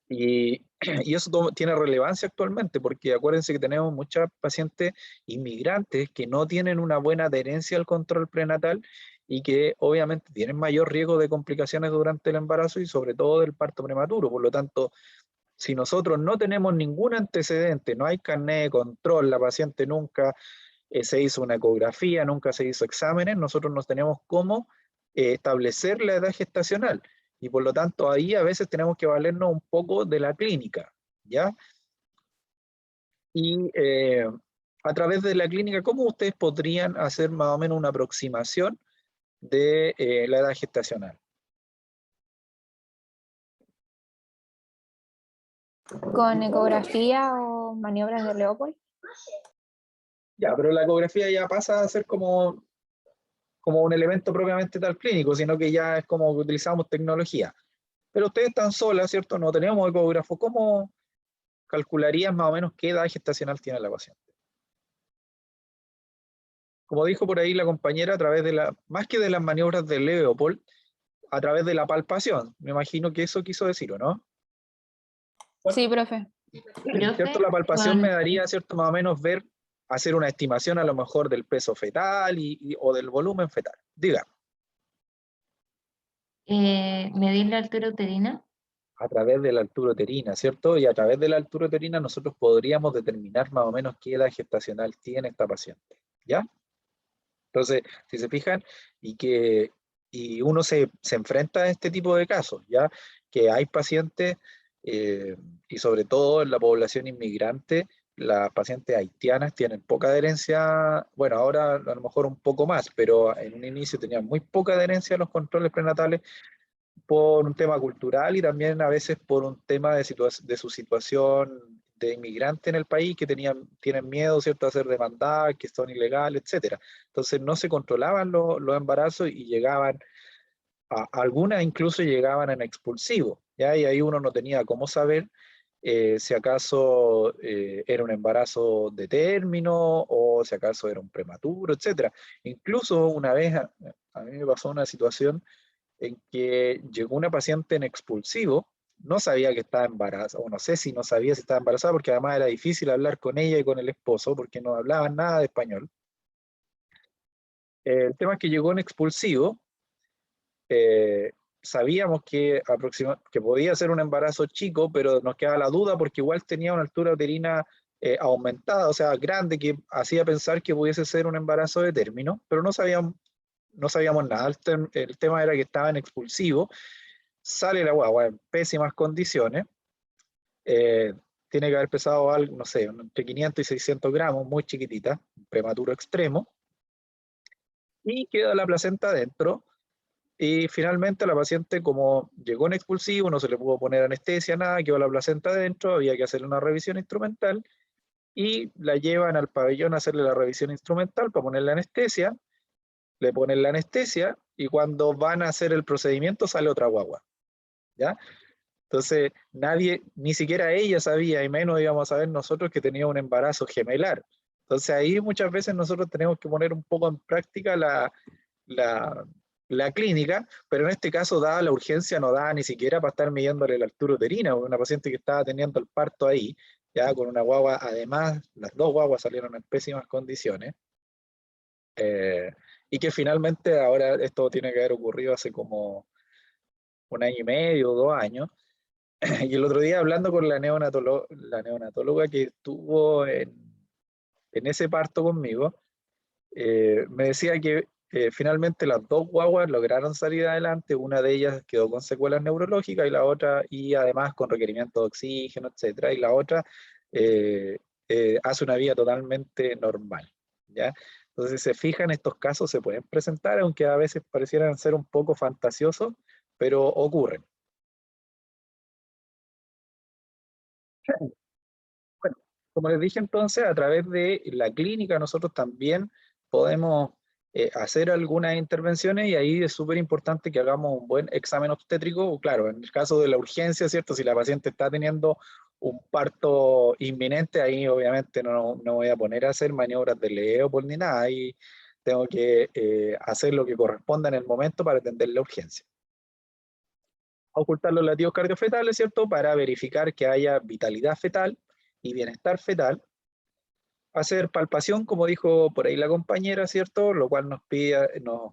Y eso tiene relevancia actualmente, porque acuérdense que tenemos muchas pacientes inmigrantes que no tienen una buena adherencia al control prenatal y que obviamente tienen mayor riesgo de complicaciones durante el embarazo y sobre todo del parto prematuro. Por lo tanto, si nosotros no tenemos ningún antecedente, no hay carnet de control, la paciente nunca se hizo una ecografía, nunca se hizo exámenes, nosotros no tenemos cómo establecer la edad gestacional. Y por lo tanto ahí a veces tenemos que valernos un poco de la clínica, ¿ya? Y a través de la clínica, ¿cómo ustedes podrían hacer más o menos una aproximación de la edad gestacional? ¿Con ecografía o maniobras de Leopold? Ya, pero la ecografía ya pasa a ser como un elemento propiamente tal clínico, sino que ya es como que utilizamos tecnología. Pero ustedes están solas, ¿cierto? No tenemos ecógrafo. ¿Cómo calcularían más o menos qué edad gestacional tiene la paciente? Como dijo por ahí la compañera, a través de más que de las maniobras de Leopold, a través de la palpación. Me imagino que eso quiso decir, ¿o no? Sí, profe. ¿Cierto? La palpación me daría, ¿cierto? Más o menos hacer una estimación a lo mejor del peso fetal o del volumen fetal. Diga. Medir la altura uterina. A través de la altura uterina, ¿cierto? Y a través de la altura uterina nosotros podríamos determinar más o menos qué edad gestacional tiene esta paciente, ¿ya? Entonces, si se fijan, y uno se enfrenta a este tipo de casos, ¿ya? Que hay pacientes, y sobre todo en la población inmigrante, las pacientes haitianas tienen poca adherencia, bueno, ahora a lo mejor un poco más, pero en un inicio tenían muy poca adherencia a los controles prenatales por un tema cultural y también a veces por un tema de su situación de inmigrante en el país, que tienen miedo, ¿cierto?, a ser demandadas, que son ilegales, etc. Entonces no se controlaban los embarazos y llegaban, algunas incluso llegaban en expulsivo, ¿ya? Y ahí uno no tenía cómo saber si acaso era un embarazo de término o si acaso era un prematuro, etc. Incluso una vez a mí me pasó una situación en que llegó una paciente en expulsivo, no sabía que estaba embarazada, o no sé si no sabía si estaba embarazada, porque además era difícil hablar con ella y con el esposo, porque no hablaban nada de español. El tema es que llegó en expulsivo, sabíamos que podía ser un embarazo chico, pero nos quedaba la duda porque igual tenía una altura uterina aumentada, o sea, grande, que hacía pensar que pudiese ser un embarazo de término, pero no sabíamos nada. El tema era que estaba en expulsivo, sale la guagua en pésimas condiciones, eh, tiene que haber pesado algo, no sé, entre 500 y 600 gramos, muy chiquitita, prematuro extremo, y queda la placenta adentro, Y finalmente la paciente, como llegó en expulsivo, no se le pudo poner anestesia, nada, quedó la placenta adentro, había que hacerle una revisión instrumental, y la llevan al pabellón a hacerle la revisión instrumental para ponerle anestesia, le ponen la anestesia, y cuando van a hacer el procedimiento sale otra guagua, ¿ya? Entonces, nadie, ni siquiera ella sabía, y menos íbamos a saber nosotros que tenía un embarazo gemelar. Entonces ahí muchas veces nosotros tenemos que poner un poco en práctica la, la clínica, pero en este caso, dada la urgencia, no da ni siquiera para estar midiéndole la altura uterina, una paciente que estaba teniendo el parto ahí, ya con una guagua, además, las dos guaguas salieron en pésimas condiciones, y que finalmente ahora esto tiene que haber ocurrido hace como 1 año y medio, 2 años. Y el otro día hablando con la neonatóloga que estuvo en ese parto conmigo, me decía que finalmente las dos guaguas lograron salir adelante, una de ellas quedó con secuelas neurológicas y la otra, y además con requerimiento de oxígeno, etcétera, y la otra eh, hace una vida totalmente normal, ¿ya? Entonces, se fijan, estos casos se pueden presentar, aunque a veces parecieran ser un poco fantasiosos, pero ocurren. Bueno, como les dije entonces, a través de la clínica nosotros también podemos hacer algunas intervenciones, y ahí es súper importante que hagamos un buen examen obstétrico. Claro, en el caso de la urgencia, ¿cierto? Si la paciente está teniendo un parto inminente, ahí obviamente no voy a poner a hacer maniobras de Leopold ni nada, ahí tengo que hacer lo que corresponda en el momento para atender la urgencia. Ocultar los latidos cardiofetales, ¿cierto? Para verificar que haya vitalidad fetal y bienestar fetal. Hacer palpación, como dijo por ahí la compañera, ¿cierto? Lo cual nos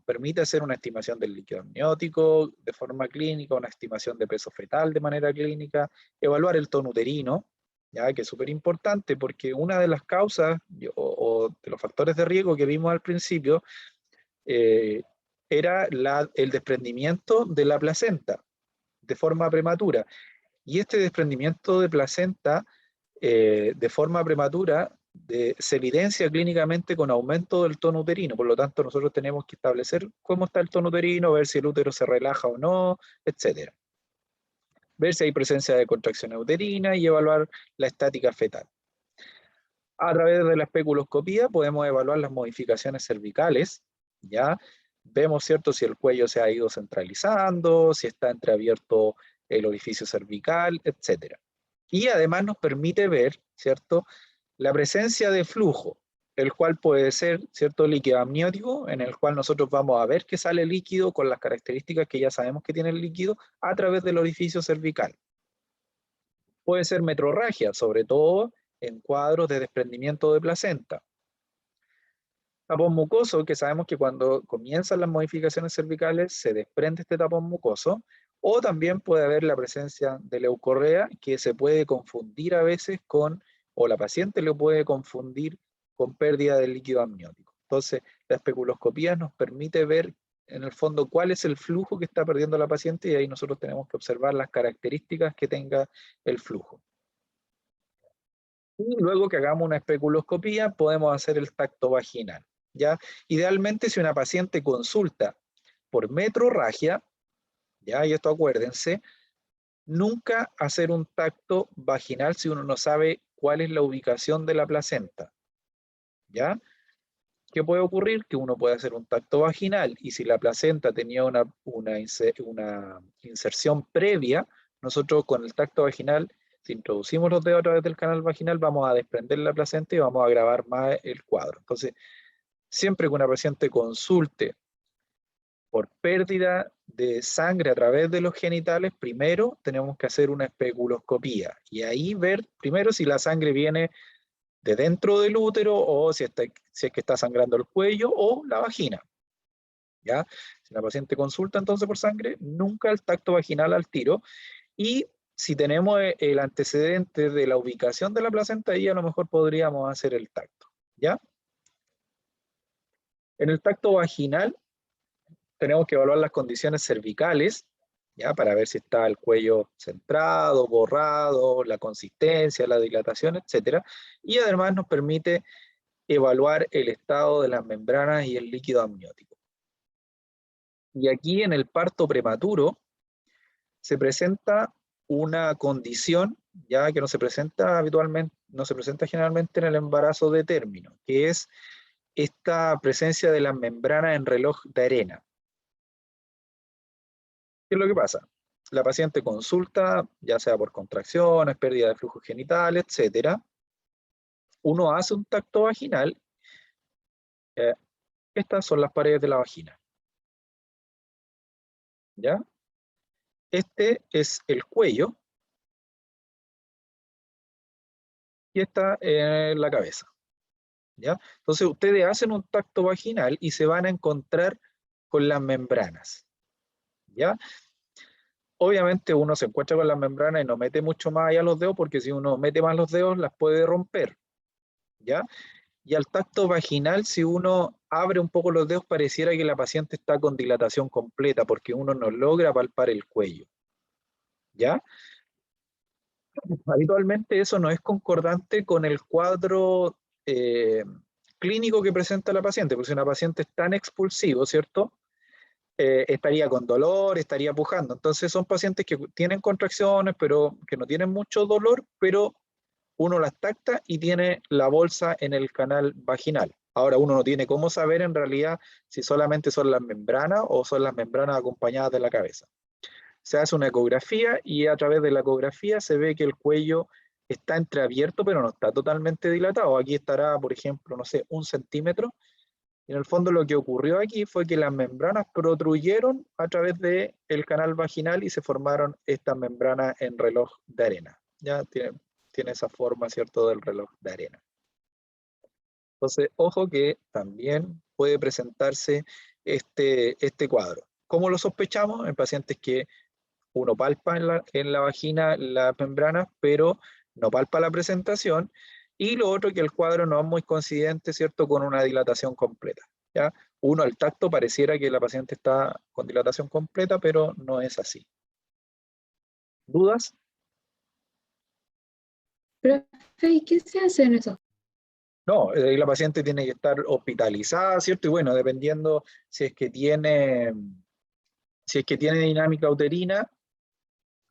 permite hacer una estimación del líquido amniótico de forma clínica, una estimación de peso fetal de manera clínica, evaluar el tono uterino, ya que es súper importante porque una de las causas o de los factores de riesgo que vimos al principio era el desprendimiento de la placenta de forma prematura. Y este desprendimiento de placenta de forma prematura se evidencia clínicamente con aumento del tono uterino. Por lo tanto, nosotros tenemos que establecer cómo está el tono uterino, ver si el útero se relaja o no, etc. Ver si hay presencia de contracción uterina y evaluar la estática fetal. A través de la especuloscopía podemos evaluar las modificaciones cervicales, ¿ya? Vemos, ¿cierto?, si el cuello se ha ido centralizando, si está entreabierto el orificio cervical, etc. Y además nos permite ver, ¿cierto?, la presencia de flujo, el cual puede ser, ¿cierto?, líquido amniótico, en el cual nosotros vamos a ver que sale líquido con las características que ya sabemos que tiene el líquido a través del orificio cervical. Puede ser metrorragia, sobre todo en cuadros de desprendimiento de placenta. Tapón mucoso, que sabemos que cuando comienzan las modificaciones cervicales se desprende este tapón mucoso, o también puede haber la presencia de leucorrea, que se puede confundir a veces o la paciente lo puede confundir con pérdida de líquido amniótico. Entonces, la especuloscopía nos permite ver en el fondo cuál es el flujo que está perdiendo la paciente, y ahí nosotros tenemos que observar las características que tenga el flujo. Y luego que hagamos una especuloscopía, podemos hacer el tacto vaginal, ¿ya? Idealmente, si una paciente consulta por metrorragia, ¿ya? Y esto acuérdense, nunca hacer un tacto vaginal si uno no sabe cuál es la ubicación de la placenta, ¿ya? ¿Qué puede ocurrir? Que uno puede hacer un tacto vaginal, y si la placenta tenía una inserción previa, nosotros con el tacto vaginal, si introducimos los dedos a través del canal vaginal, vamos a desprender la placenta y vamos a agravar más el cuadro. Entonces, siempre que una paciente consulte por pérdida de sangre a través de los genitales, primero tenemos que hacer una especuloscopía, y ahí ver primero si la sangre viene de dentro del útero, o si es que está sangrando el cuello o la vagina, ¿ya? Si la paciente consulta entonces por sangre, nunca el tacto vaginal al tiro. Y si tenemos el antecedente de la ubicación de la placenta, ahí a lo mejor podríamos hacer el tacto, ¿ya? En el tacto vaginal tenemos que evaluar las condiciones cervicales, ¿ya? Para ver si está el cuello centrado, borrado, la consistencia, la dilatación, etc. Y además nos permite evaluar el estado de las membranas y el líquido amniótico. Y aquí en el parto prematuro se presenta una condición ya que no se presenta habitualmente, no se presenta generalmente en el embarazo de término, que es esta presencia de las membranas en reloj de arena. ¿Qué es lo que pasa? La paciente consulta, ya sea por contracciones, pérdida de flujo genital, etc. Uno hace un tacto vaginal. Estas son las paredes de la vagina. ¿Ya? Este es el cuello. Y esta es la cabeza. ¿Ya? Entonces ustedes hacen un tacto vaginal y se van a encontrar con las membranas. ¿Ya? Obviamente uno se encuentra con las membranas y no mete mucho más allá los dedos, porque si uno mete más los dedos las puede romper. ¿Ya? Y al tacto vaginal, si uno abre un poco los dedos, pareciera que la paciente está con dilatación completa, porque uno no logra palpar el cuello. ¿Ya? Habitualmente eso no es concordante con el cuadro clínico que presenta la paciente, porque si una paciente es tan expulsivo, ¿cierto? Estaría con dolor, estaría pujando. Entonces son pacientes que tienen contracciones, pero que no tienen mucho dolor, pero uno las tacta y tiene la bolsa en el canal vaginal. Ahora uno no tiene cómo saber en realidad si solamente son las membranas o son las membranas acompañadas de la cabeza. Se hace una ecografía y a través de la ecografía se ve que el cuello está entreabierto, pero no está totalmente dilatado. Aquí estará, por ejemplo, no sé, 1 centímetro. Y en el fondo lo que ocurrió aquí fue que las membranas protruyeron a través del canal vaginal y se formaron estas membranas en reloj de arena. Ya tiene esa forma, ¿cierto?, del reloj de arena. Entonces, ojo que también puede presentarse este cuadro. ¿Cómo lo sospechamos? En pacientes que uno palpa en la vagina las membranas, pero no palpa la presentación. Y lo otro, que el cuadro no es muy coincidente, ¿cierto?, con una dilatación completa. ¿Ya? Uno, al tacto, pareciera que la paciente está con dilatación completa, pero no es así. ¿Dudas? Profe, ¿y qué se hace en eso? No, la paciente tiene que estar hospitalizada, ¿cierto? Y bueno, dependiendo si es que tiene dinámica uterina,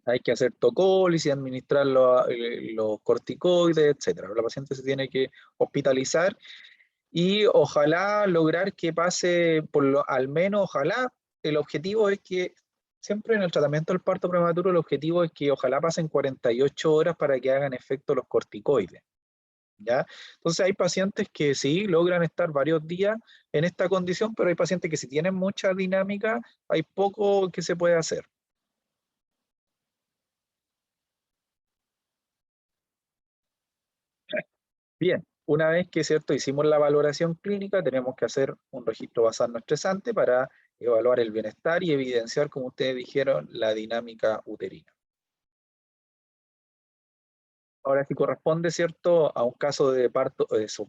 hay que hacer tocólisis, administrar los corticoides, etc. La paciente se tiene que hospitalizar y ojalá lograr que pase, al menos ojalá, el objetivo es que, siempre en el tratamiento del parto prematuro, el objetivo es que ojalá pasen 48 horas para que hagan efecto los corticoides. ¿Ya? Entonces hay pacientes que sí logran estar varios días en esta condición, pero hay pacientes que si tienen mucha dinámica, hay poco que se puede hacer. Bien, una vez que, ¿cierto?, hicimos la valoración clínica, tenemos que hacer un registro basal no estresante para evaluar el bienestar y evidenciar, como ustedes dijeron, la dinámica uterina. Ahora, si corresponde, ¿cierto?, a un caso de parto,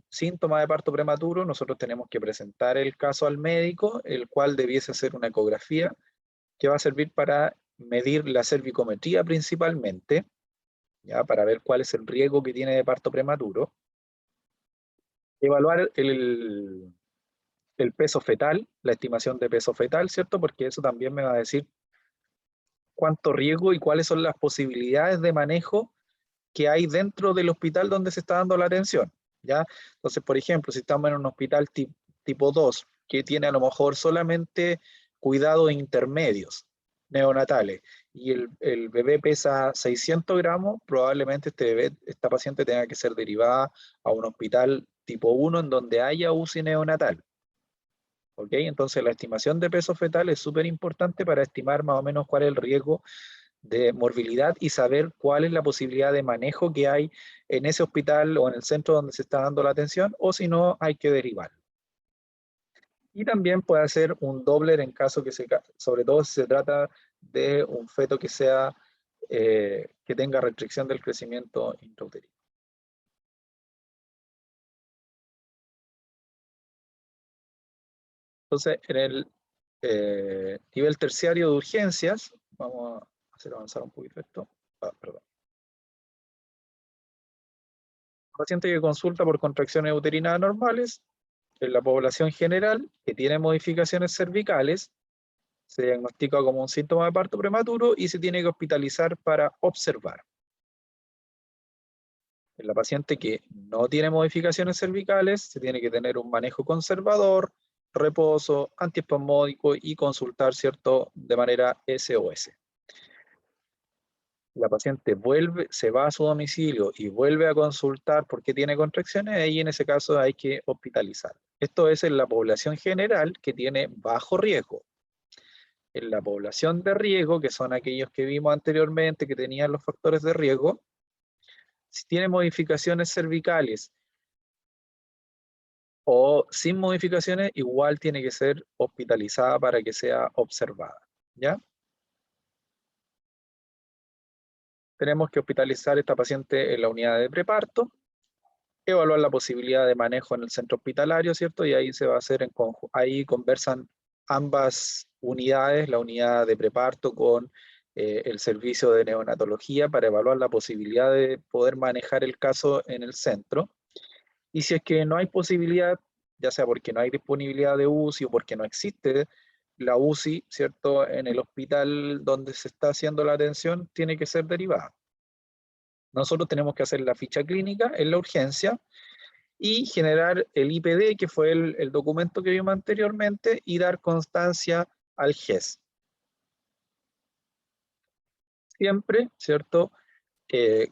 síntoma de parto prematuro, nosotros tenemos que presentar el caso al médico, el cual debiese hacer una ecografía que va a servir para medir la cervicometría principalmente, ¿ya?, para ver cuál es el riesgo que tiene de parto prematuro. Evaluar el peso fetal, la estimación de peso fetal, ¿cierto? Porque eso también me va a decir cuánto riesgo y cuáles son las posibilidades de manejo que hay dentro del hospital donde se está dando la atención, ¿ya? Entonces, por ejemplo, si estamos en un hospital tipo 2, que tiene a lo mejor solamente cuidados intermedios neonatales, y el bebé pesa 600 gramos, probablemente esta paciente tenga que ser derivada a un hospital tipo 1 en donde haya UCI neonatal. ¿Ok? Entonces la estimación de peso fetal es súper importante para estimar más o menos cuál es el riesgo de morbilidad y saber cuál es la posibilidad de manejo que hay en ese hospital o en el centro donde se está dando la atención, o si no, hay que derivar. Y también puede hacer un Doppler en caso que sobre todo si se trata de un feto que que tenga restricción del crecimiento intrauterino. Entonces, en el nivel terciario de urgencias, vamos a hacer avanzar un poquito esto. Perdón. Paciente que consulta por contracciones uterinas anormales, en la población general, que tiene modificaciones cervicales, Se diagnostica como un síntoma de parto prematuro y se tiene que hospitalizar para observar. En la paciente que no tiene modificaciones cervicales, se tiene que tener un manejo conservador, reposo, antiespasmódico y consultar, ¿cierto?, de manera SOS. La paciente vuelve, se va a su domicilio y vuelve a consultar porque tiene contracciones, y en ese caso hay que hospitalizar. Esto es en la población general que tiene bajo riesgo. En la población de riesgo, que son aquellos que vimos anteriormente que tenían los factores de riesgo, si tiene modificaciones cervicales o sin modificaciones, igual tiene que ser hospitalizada para que sea observada, ¿ya? Tenemos que hospitalizar a esta paciente en la unidad de preparto, evaluar la posibilidad de manejo en el centro hospitalario, ¿cierto? Y ahí se va a hacer en conjunto, ahí conversan ambas unidades, la unidad de preparto con el servicio de neonatología, para evaluar la posibilidad de poder manejar el caso en el centro. Y si es que no hay posibilidad, ya sea porque no hay disponibilidad de UCI o porque no existe la UCI, ¿cierto?, en el hospital donde se está haciendo la atención, tiene que ser derivada. Nosotros tenemos que hacer la ficha clínica en la urgencia y generar el IPD, que fue el documento que vimos anteriormente, y dar constancia al GES. Siempre, ¿cierto?,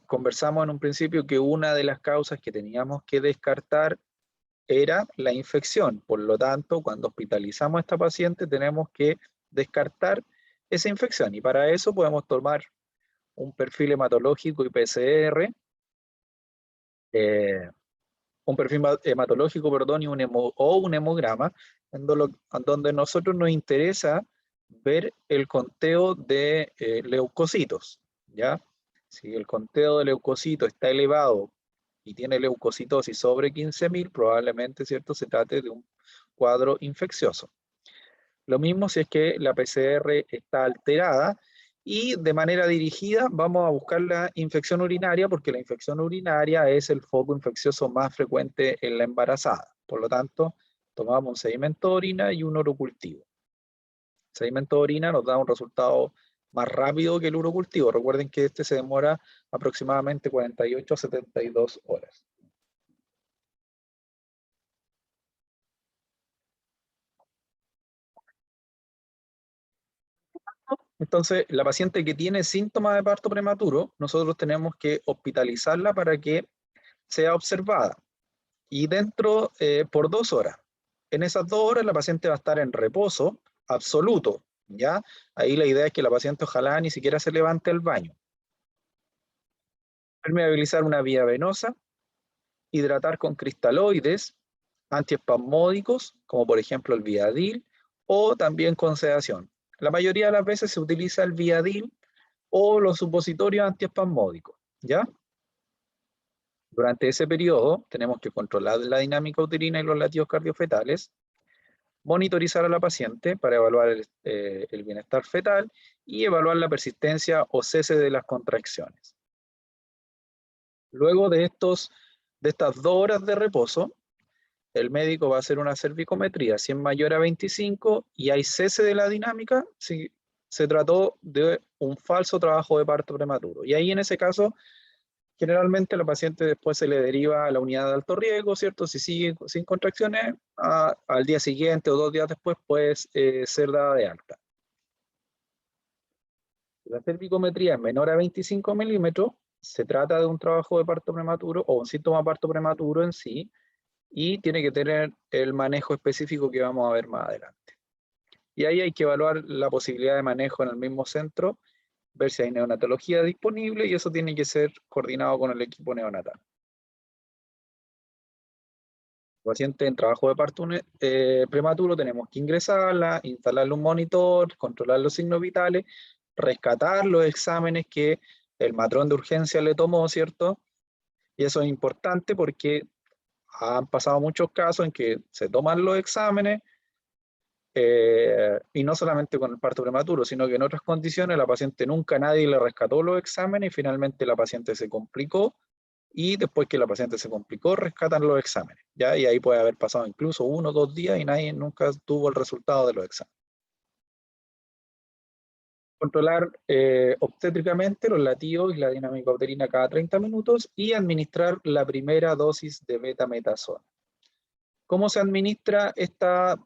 conversamos en un principio que una de las causas que teníamos que descartar era la infección. Por lo tanto, cuando hospitalizamos a esta paciente tenemos que descartar esa infección, y para eso podemos tomar un perfil hematológico y PCR, un perfil hematológico, perdón, y un hemograma, en donde nosotros nos interesa ver el conteo de leucocitos, ¿ya? Si el conteo de leucocitos está elevado y tiene leucocitosis sobre 15.000, probablemente, ¿cierto?, se trate de un cuadro infeccioso. Lo mismo si es que la PCR está alterada, y de manera dirigida vamos a buscar la infección urinaria, porque la infección urinaria es el foco infeccioso más frecuente en la embarazada. Por lo tanto, tomamos un sedimento de orina y un urocultivo. El sedimento de orina nos da un resultado más rápido que el urocultivo. Recuerden que este se demora aproximadamente 48 a 72 horas. Entonces, la paciente que tiene síntomas de parto prematuro, nosotros tenemos que hospitalizarla para que sea observada, y dentro por 2 horas. En esas 2 horas la paciente va a estar en reposo absoluto, ¿ya? Ahí la idea es que la paciente ojalá ni siquiera se levante al baño. Permeabilizar una vía venosa, hidratar con cristaloides, antiespasmódicos, como por ejemplo el Viadil, o también con sedación. La mayoría de las veces se utiliza el Viadil o los supositorios antiespasmódicos, ¿ya? Durante ese periodo tenemos que controlar la dinámica uterina y los latidos cardiofetales, monitorizar a la paciente para evaluar el bienestar fetal y evaluar la persistencia o cese de las contracciones. Luego de estas 2 horas de reposo, el médico va a hacer una cervicometría. Si es mayor a 25 y hay cese de la dinámica, si se trató de un falso trabajo de parto prematuro. Y ahí en ese caso, generalmente la paciente después se le deriva a la unidad de alto riesgo, ¿cierto? Si sigue sin contracciones, al día siguiente o 2 días después puede ser dada de alta. La cervicometría es menor a 25 milímetros, se trata de un trabajo de parto prematuro o un síntoma de parto prematuro en sí, y tiene que tener el manejo específico que vamos a ver más adelante. Y ahí hay que evaluar la posibilidad de manejo en el mismo centro, ver si hay neonatología disponible, y eso tiene que ser coordinado con el equipo neonatal. Paciente en trabajo de parto prematuro, tenemos que ingresarla, instalarle un monitor, controlar los signos vitales, rescatar los exámenes que el matrón de urgencia le tomó, ¿cierto? Y eso es importante porque han pasado muchos casos en que se toman los exámenes, y no solamente con el parto prematuro, sino que en otras condiciones la paciente nunca nadie le rescató los exámenes, y finalmente la paciente se complicó, y después que la paciente se complicó, rescatan los exámenes, ¿ya? Y ahí puede haber pasado incluso 1 o 2 días y nadie nunca tuvo el resultado de los exámenes. Controlar obstétricamente los latidos y la dinámica uterina cada 30 minutos y administrar la primera dosis de betametasona. ¿Cómo se administra esta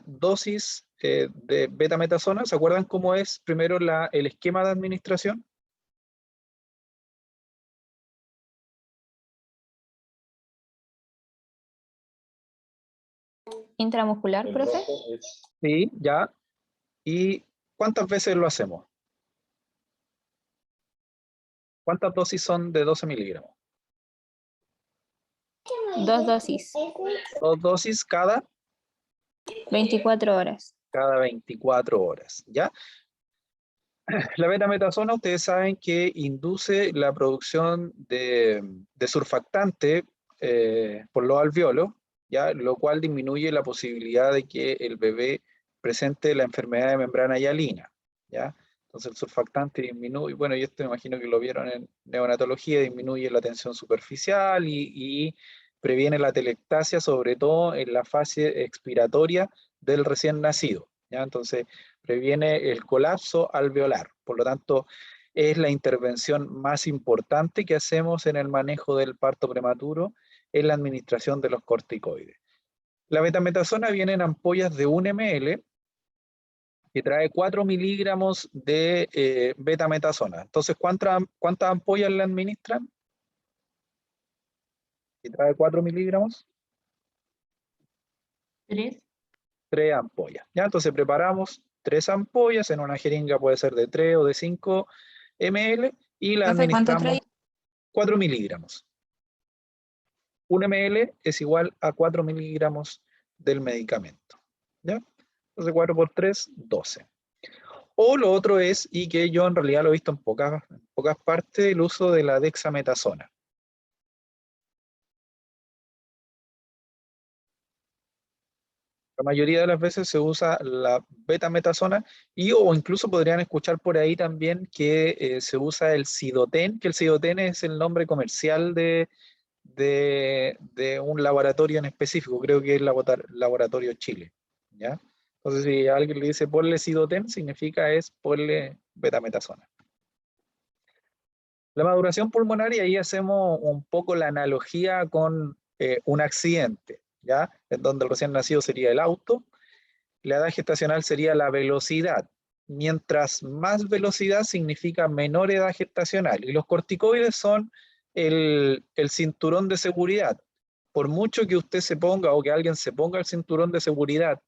dosis de betametasona? ¿Se acuerdan cómo es primero el esquema de administración? Intramuscular, profe. Sí, ya. ¿Y cuántas veces lo hacemos? ¿Cuántas dosis son de 12 miligramos? 2 dosis. 2 dosis cada 24 horas. 24 horas, ¿ya? La betametasona, ustedes saben que induce la producción de surfactante por los alveolos, ¿ya? Lo cual disminuye la posibilidad de que el bebé presente la enfermedad de membrana hialina, ¿ya? Entonces el surfactante disminuye, bueno, y esto me imagino que lo vieron en neonatología, disminuye la tensión superficial y previene la telectasia, sobre todo en la fase expiratoria del recién nacido, ¿ya? Entonces previene el colapso alveolar. Por lo tanto, es la intervención más importante que hacemos en el manejo del parto prematuro en la administración de los corticoides. La betametasona viene en ampollas de 1 ml que trae 4 miligramos de betametasona. Entonces, ¿cuántas ampollas le administran? Si trae 4 miligramos. 3. 3 ampollas. ¿Ya? Entonces preparamos 3 ampollas, en una jeringa puede ser de 3 o de 5 ml, y la Profe, ¿cuánto administramos trae? 4 miligramos. 1 ml es igual a 4 miligramos del medicamento. ¿Ya? Entonces 4 por 3, 12. O lo otro es, y que yo en realidad lo he visto en pocas partes, el uso de la dexametasona. La mayoría de las veces se usa la betametasona o incluso podrían escuchar por ahí también que se usa el Sidoten, que el Sidoten es el nombre comercial de un laboratorio en específico, creo que es el Laboratorio Chile, ¿ya? Entonces si alguien le dice ponle Sidoten, significa ponle betametasona. La maduración pulmonar, y ahí hacemos un poco la analogía con un accidente, ¿ya? En donde el recién nacido sería el auto, la edad gestacional sería la velocidad. Mientras más velocidad significa menor edad gestacional. Y los corticoides son el cinturón de seguridad. Por mucho que usted se ponga o que alguien se ponga el cinturón de seguridad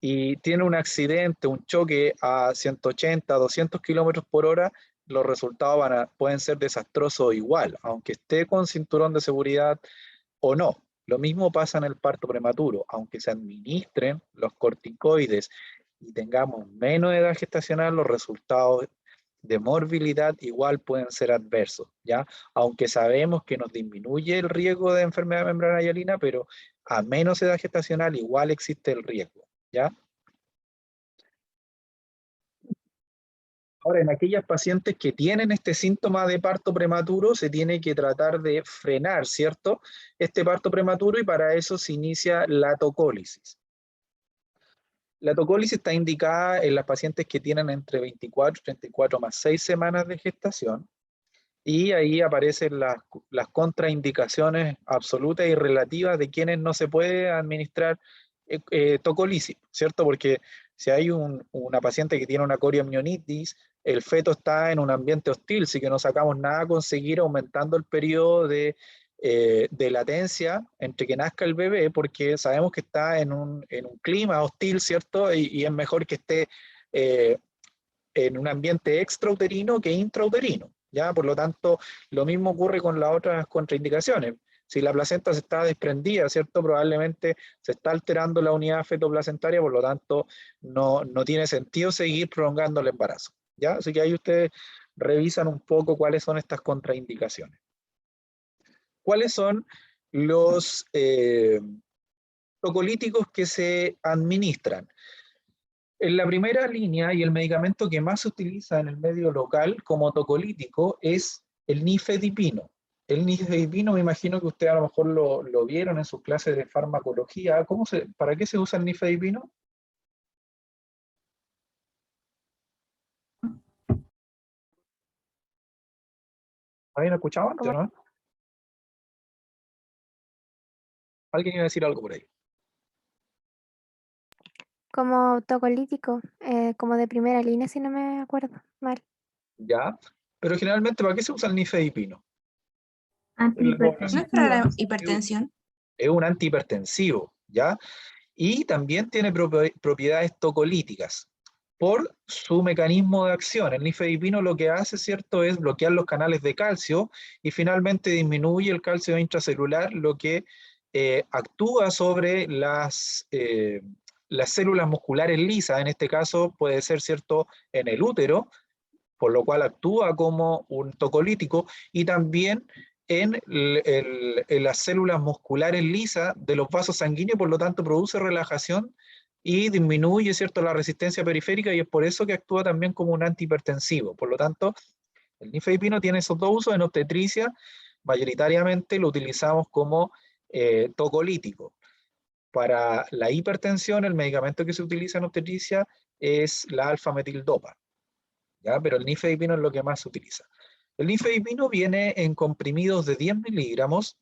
y tiene un accidente, un choque a 180, 200 kilómetros por hora, los resultados pueden ser desastrosos igual, aunque esté con cinturón de seguridad o no. Lo mismo pasa en el parto prematuro, aunque se administren los corticoides y tengamos menos edad gestacional, los resultados de morbilidad igual pueden ser adversos, ¿ya? Aunque sabemos que nos disminuye el riesgo de enfermedad de membrana hialina, pero a menos edad gestacional igual existe el riesgo, ¿ya? Ahora, en aquellas pacientes que tienen este síntoma de parto prematuro, se tiene que tratar de frenar, ¿cierto? Este parto prematuro, y para eso se inicia la tocólisis. La tocólisis está indicada en las pacientes que tienen entre 24 y 34 más 6 semanas de gestación, y ahí aparecen las contraindicaciones absolutas y relativas de quienes no se puede administrar tocolisis, ¿cierto? Porque si hay una paciente que tiene una coriomionitis, el feto está en un ambiente hostil, así que no sacamos nada con seguir aumentando el periodo de latencia entre que nazca el bebé, porque sabemos que está en un clima hostil, ¿cierto? Y es mejor que esté en un ambiente extrauterino que intrauterino, ¿ya? Por lo tanto, lo mismo ocurre con las otras contraindicaciones. Si la placenta se está desprendida, ¿cierto? Probablemente se está alterando la unidad fetoplacentaria, por lo tanto, no tiene sentido seguir prolongando el embarazo, ¿ya? Así que ahí ustedes revisan un poco cuáles son estas contraindicaciones. ¿Cuáles son los tocolíticos que se administran? En la primera línea, y el medicamento que más se utiliza en el medio local como tocolítico, es el nifedipino. El nifedipino, me imagino que ustedes a lo mejor lo vieron en sus clases de farmacología. ¿Para qué se usa el nifedipino? ¿Habían escuchado antes, no? Alguien iba a decir algo por ahí. Como tocolítico, como de primera línea, si no me acuerdo mal. Ya, pero generalmente, ¿para qué se usa el nifedipino? ¿No es para la hipertensión? Es un antihipertensivo, ¿ya? Y también tiene propiedades tocolíticas por su mecanismo de acción. El nifedipino lo que hace, ¿cierto?, es bloquear los canales de calcio y finalmente disminuye el calcio intracelular, lo que actúa sobre las células musculares lisas. En este caso puede ser, ¿cierto?, en el útero, por lo cual actúa como un tocolítico, y también en las células musculares lisas de los vasos sanguíneos, por lo tanto produce relajación y disminuye, ¿cierto?, la resistencia periférica, y es por eso que actúa también como un antihipertensivo. Por lo tanto, el nifedipino tiene esos dos usos. En obstetricia, mayoritariamente lo utilizamos como tocolítico. Para la hipertensión, el medicamento que se utiliza en obstetricia es la alfa-metildopa, ¿ya? Pero el nifedipino es lo que más se utiliza. El nifedipino viene en comprimidos de 10 miligramos,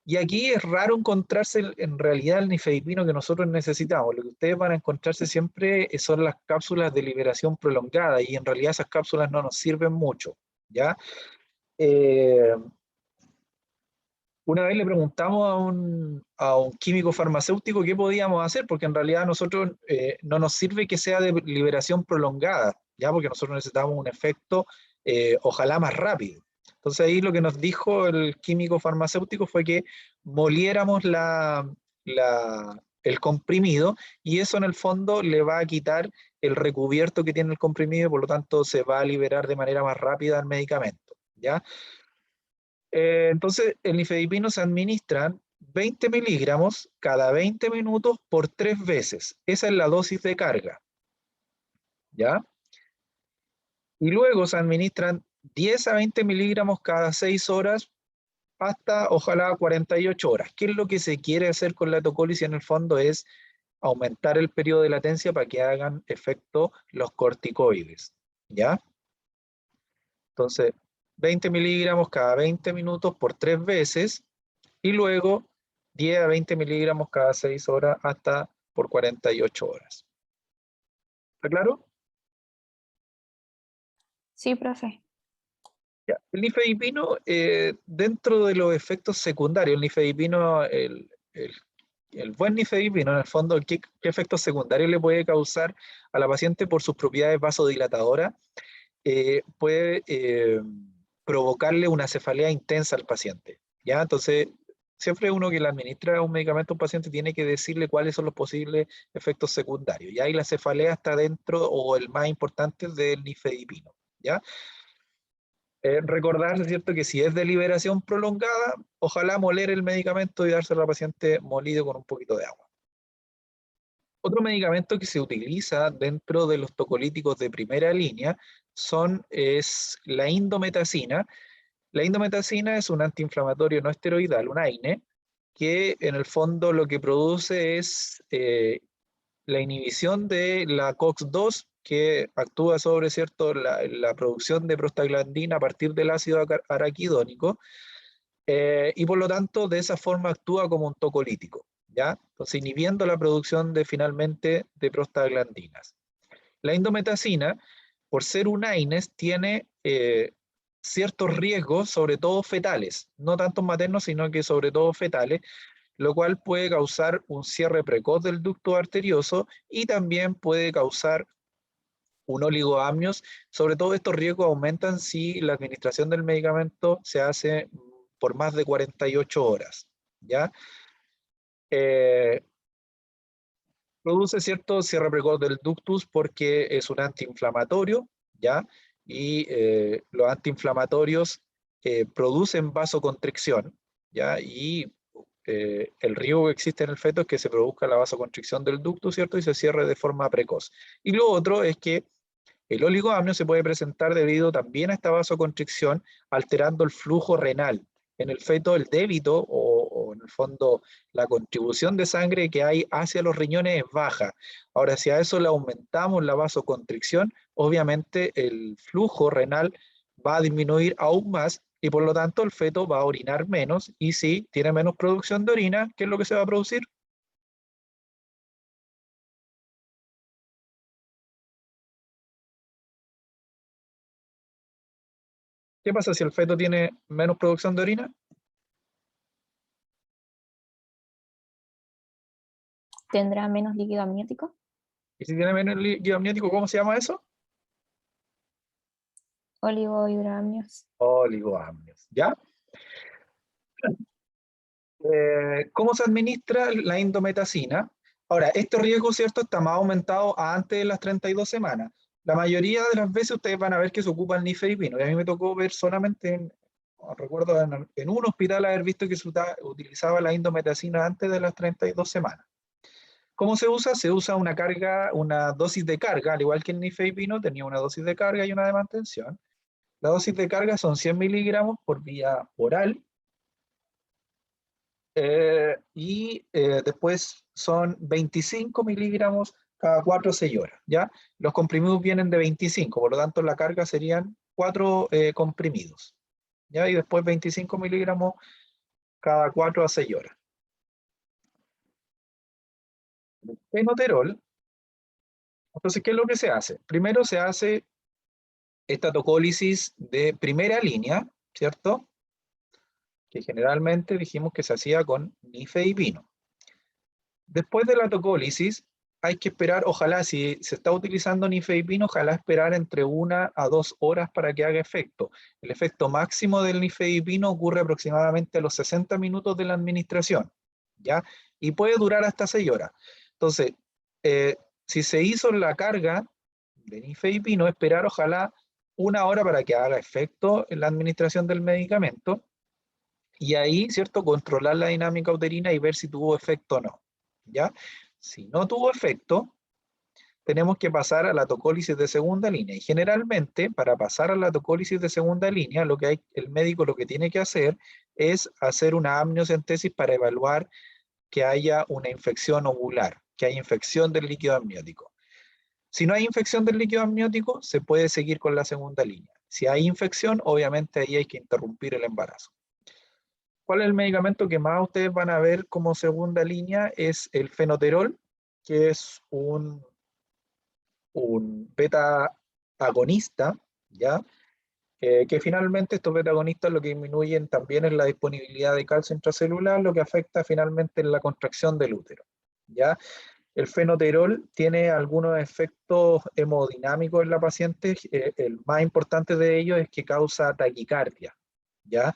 y aquí es raro encontrarse en realidad el nifedipino que nosotros necesitamos. Lo que ustedes van a encontrarse siempre son las cápsulas de liberación prolongada, y en realidad esas cápsulas no nos sirven mucho, ¿ya? Una vez le preguntamos a un químico farmacéutico qué podíamos hacer, porque en realidad a nosotros no nos sirve que sea de liberación prolongada, ¿ya? Porque nosotros necesitamos un efecto ojalá más rápido. Entonces ahí lo que nos dijo el químico farmacéutico fue que moliéramos el comprimido, y eso en el fondo le va a quitar el recubierto que tiene el comprimido, y por lo tanto se va a liberar de manera más rápida el medicamento, ¿ya? Entonces, el nifedipino se administran 20 miligramos cada 20 minutos por 3 veces. Esa es la dosis de carga, ¿ya? Y luego se administran 10 a 20 miligramos cada 6 horas hasta, ojalá, 48 horas. ¿Qué es lo que se quiere hacer con la tocólisis? En el fondo es aumentar el periodo de latencia para que hagan efecto los corticoides, ¿ya? Entonces, 20 miligramos cada 20 minutos por 3 veces, y luego 10 a 20 miligramos cada 6 horas hasta por 48 horas. ¿Está claro? Sí, profe. Ya. El nifedipino, dentro de los efectos secundarios, el nifedipino, el buen nifedipino, en el fondo, ¿qué efectos secundarios le puede causar a la paciente por sus propiedades vasodilatadoras? Puede provocarle una cefalea intensa al paciente, ¿ya? Entonces, siempre uno que le administra un medicamento a un paciente tiene que decirle cuáles son los posibles efectos secundarios, ¿ya? Y la cefalea está dentro, o el más importante, del nifedipino, ¿ya? Recordarse, ¿cierto?, que si es de liberación prolongada, ojalá moler el medicamento y dárselo al paciente molido con un poquito de agua. Otro medicamento que se utiliza dentro de los tocolíticos de primera línea es la indometacina. La indometacina es un antiinflamatorio no esteroidal, un AINE, que en el fondo lo que produce es la inhibición de la COX-2, que actúa sobre, ¿cierto?, la producción de prostaglandina a partir del ácido araquidónico, y por lo tanto de esa forma actúa como un tocolítico, ¿ya? Entonces, inhibiendo la producción finalmente de prostaglandinas. La indometacina, por ser un AINES, tiene ciertos riesgos, sobre todo fetales, no tanto maternos, sino que sobre todo fetales, lo cual puede causar un cierre precoz del ducto arterioso, y también puede causar un oligoamnios. Sobre todo estos riesgos aumentan si la administración del medicamento se hace por más de 48 horas, ¿ya? Produce cierto cierre precoz del ductus porque es un antiinflamatorio, ¿ya? Y los antiinflamatorios producen vasoconstricción, ¿ya? Y el riesgo que existe en el feto es que se produzca la vasoconstricción del ductus, ¿cierto? Y se cierre de forma precoz. Y lo otro es que el oligoamnio se puede presentar debido también a esta vasoconstricción, alterando el flujo renal. En el feto, el débito o en el fondo la contribución de sangre que hay hacia los riñones es baja. Ahora, si a eso le aumentamos la vasoconstricción, obviamente el flujo renal va a disminuir aún más, y por lo tanto el feto va a orinar menos, y si tiene menos producción de orina, ¿qué es lo que se va a producir? ¿Qué pasa si el feto tiene menos producción de orina? ¿Tendrá menos líquido amniótico? Y si tiene menos líquido amniótico, ¿cómo se llama eso? Oligohidroamnios. Oligoamnios, ¿ya? ¿Cómo se administra la indometacina? Ahora, este riesgo, ¿cierto?, está más aumentado antes de las 32 semanas. La mayoría de las veces ustedes van a ver que se ocupa el nifedipino, y a mí me tocó ver solamente, recuerdo en un hospital haber visto que se utilizaba la indometacina antes de las 32 semanas. ¿Cómo se usa? Se usa una carga, una dosis de carga, al igual que el nifedipino tenía una dosis de carga y una de mantención. La dosis de carga son 100 miligramos por vía oral, después son 25 miligramos cada 4 o 6 horas, ¿ya? Los comprimidos vienen de 25, por lo tanto la carga serían 4 comprimidos, ¿ya? Y después 25 miligramos cada 4 a 6 horas. Fenoterol, entonces, ¿qué es lo que se hace? Primero se hace estatocólisis de primera línea, ¿cierto? Que generalmente dijimos que se hacía con nifedipino. Después de la tocólisis, hay que esperar, ojalá, si se está utilizando nifedipino, ojalá esperar entre 1 a 2 horas para que haga efecto. El efecto máximo del nifedipino ocurre aproximadamente a los 60 minutos de la administración, ¿ya? Y puede durar hasta 6 horas. Entonces, si se hizo la carga de nifedipino, esperar ojalá 1 hora para que haga efecto en la administración del medicamento, y ahí, ¿cierto?, controlar la dinámica uterina y ver si tuvo efecto o no, ¿ya? Si no tuvo efecto, tenemos que pasar a la tocólisis de segunda línea. Y generalmente, para pasar a la tocólisis de segunda línea, el médico lo que tiene que hacer es hacer una amniocentesis para evaluar que haya una infección ovular, que haya infección del líquido amniótico. Si no hay infección del líquido amniótico, se puede seguir con la segunda línea. Si hay infección, obviamente ahí hay que interrumpir el embarazo. ¿Cuál es el medicamento que más ustedes van a ver como segunda línea? Es el fenoterol, que es un beta agonista, ¿ya? Que finalmente estos beta agonistas lo que disminuyen también es la disponibilidad de calcio intracelular, lo que afecta finalmente en la contracción del útero, ¿ya? El fenoterol tiene algunos efectos hemodinámicos en la paciente. El más importante de ellos es que causa taquicardia, ¿ya?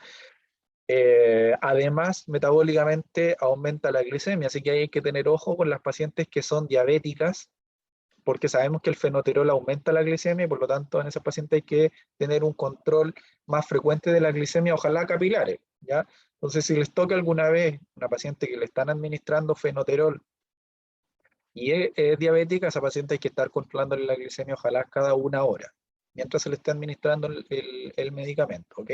Además, metabólicamente aumenta la glicemia, así que hay que tener ojo con las pacientes que son diabéticas, porque sabemos que el fenoterol aumenta la glicemia y por lo tanto en esas pacientes hay que tener un control más frecuente de la glicemia, ojalá capilares, ¿ya? Entonces, si les toca alguna vez una paciente que le están administrando fenoterol y es diabética, a esa paciente hay que estar controlándole la glicemia, ojalá cada 1 hora, mientras se le esté administrando el medicamento, ¿ok?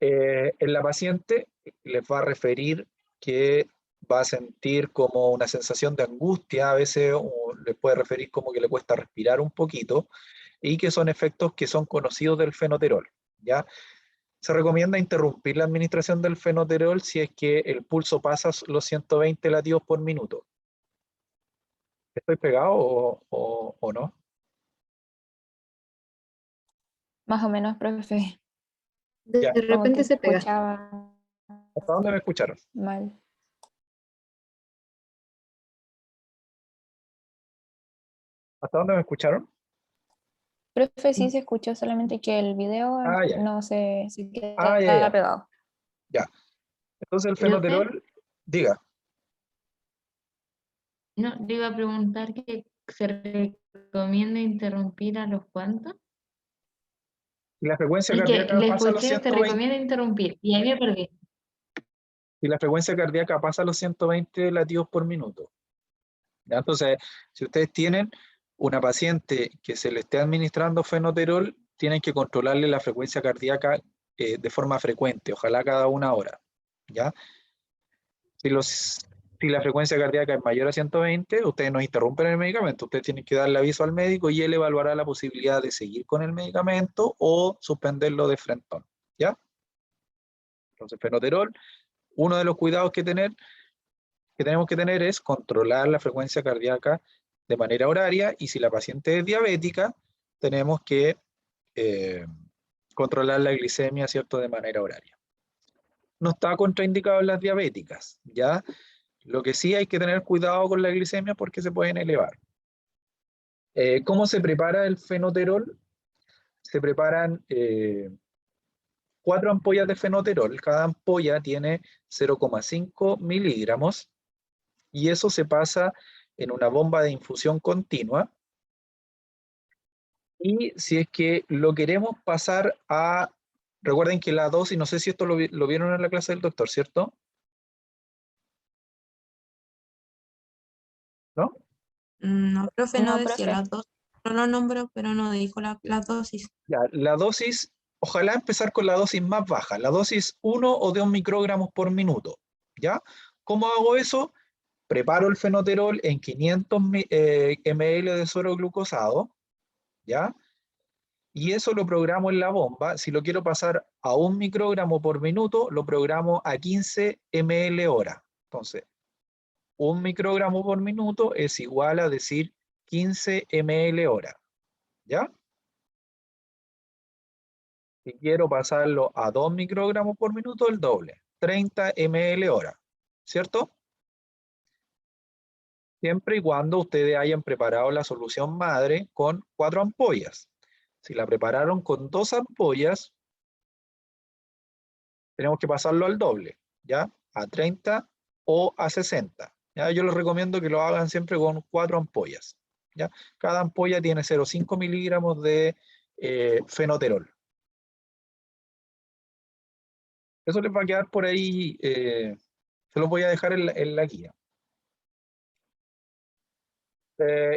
En la paciente les va a referir que va a sentir como una sensación de angustia, a veces les puede referir como que le cuesta respirar un poquito, y que son efectos que son conocidos del fenoterol, ¿ya? Se recomienda interrumpir la administración del fenoterol si es que el pulso pasa los 120 latidos por minuto. ¿Estoy pegado o no? Más o menos, profe. Ya. De Como repente que se pega. escuchaba ¿Hasta dónde me escucharon? mal. ¿Hasta dónde me escucharon? Profe, sí se escuchó, solamente que el video Ah, ya. no se Ah, queda ya. pegado. Ya. Entonces el Profe, fenoterol, diga. no, le iba a preguntar que se recomienda interrumpir a los cuantos. Si la frecuencia Es que cardíaca le pasa a los escuché, se 120, recomienda interrumpir, y ahí me perdí. si la frecuencia cardíaca pasa a los 120 latidos por minuto. ¿Ya? Entonces, si ustedes tienen una paciente que se le esté administrando fenoterol, tienen que controlarle la frecuencia cardíaca de forma frecuente, ojalá cada 1 hora, ¿ya? Si la frecuencia cardíaca es mayor a 120, ustedes no interrumpen el medicamento, ustedes tienen que darle aviso al médico y él evaluará la posibilidad de seguir con el medicamento o suspenderlo de frentón, ¿ya? Entonces, fenoterol, uno de los cuidados que tenemos que tener es controlar la frecuencia cardíaca de manera horaria, y si la paciente es diabética, tenemos que controlar la glicemia, ¿cierto?, de manera horaria. No está contraindicado en las diabéticas, ¿ya? Lo que sí hay que tener cuidado con la glicemia porque se pueden elevar. ¿Cómo se prepara el fenoterol? Se preparan 4 ampollas de fenoterol. Cada ampolla tiene 0,5 miligramos, y eso se pasa en una bomba de infusión continua. Y si es que lo queremos pasar a... Recuerden que la dosis, no sé si esto lo vieron en la clase del doctor, ¿cierto? ¿No? No, profe, no No, decía profe. las dosis. No lo nombró, pero no dijo las dosis. Ya, la dosis, ojalá empezar con la dosis más baja, la dosis 1 o de 1 microgramos por minuto, ¿ya? ¿Cómo hago eso? Preparo el fenoterol en 500 ml de suero glucosado, ¿ya? Y eso lo programo en la bomba. Si lo quiero pasar a 1 microgramo por minuto, lo programo a 15 ml hora. Entonces, 1 microgramo por minuto es igual a decir 15 ml hora, ¿ya? Si quiero pasarlo a 2 microgramos por minuto, el doble, 30 ml hora, ¿cierto? Siempre y cuando ustedes hayan preparado la solución madre con 4 ampollas. Si la prepararon con 2 ampollas, tenemos que pasarlo al doble, ¿ya? A 30 o a 60. ¿Ya? Yo les recomiendo que lo hagan siempre con 4 ampollas, ¿ya? Cada ampolla tiene 0,5 miligramos de fenoterol. Eso les va a quedar por ahí, se los voy a dejar en la guía.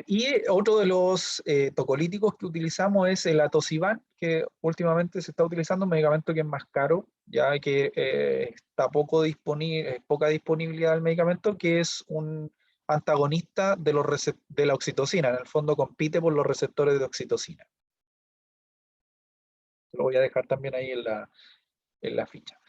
Y otro de los tocolíticos que utilizamos es el atosiban, que últimamente se está utilizando, un medicamento que es más caro, ya que está poca disponibilidad del medicamento, que es un antagonista de la oxitocina. En el fondo compite por los receptores de oxitocina. Lo voy a dejar también ahí en la ficha.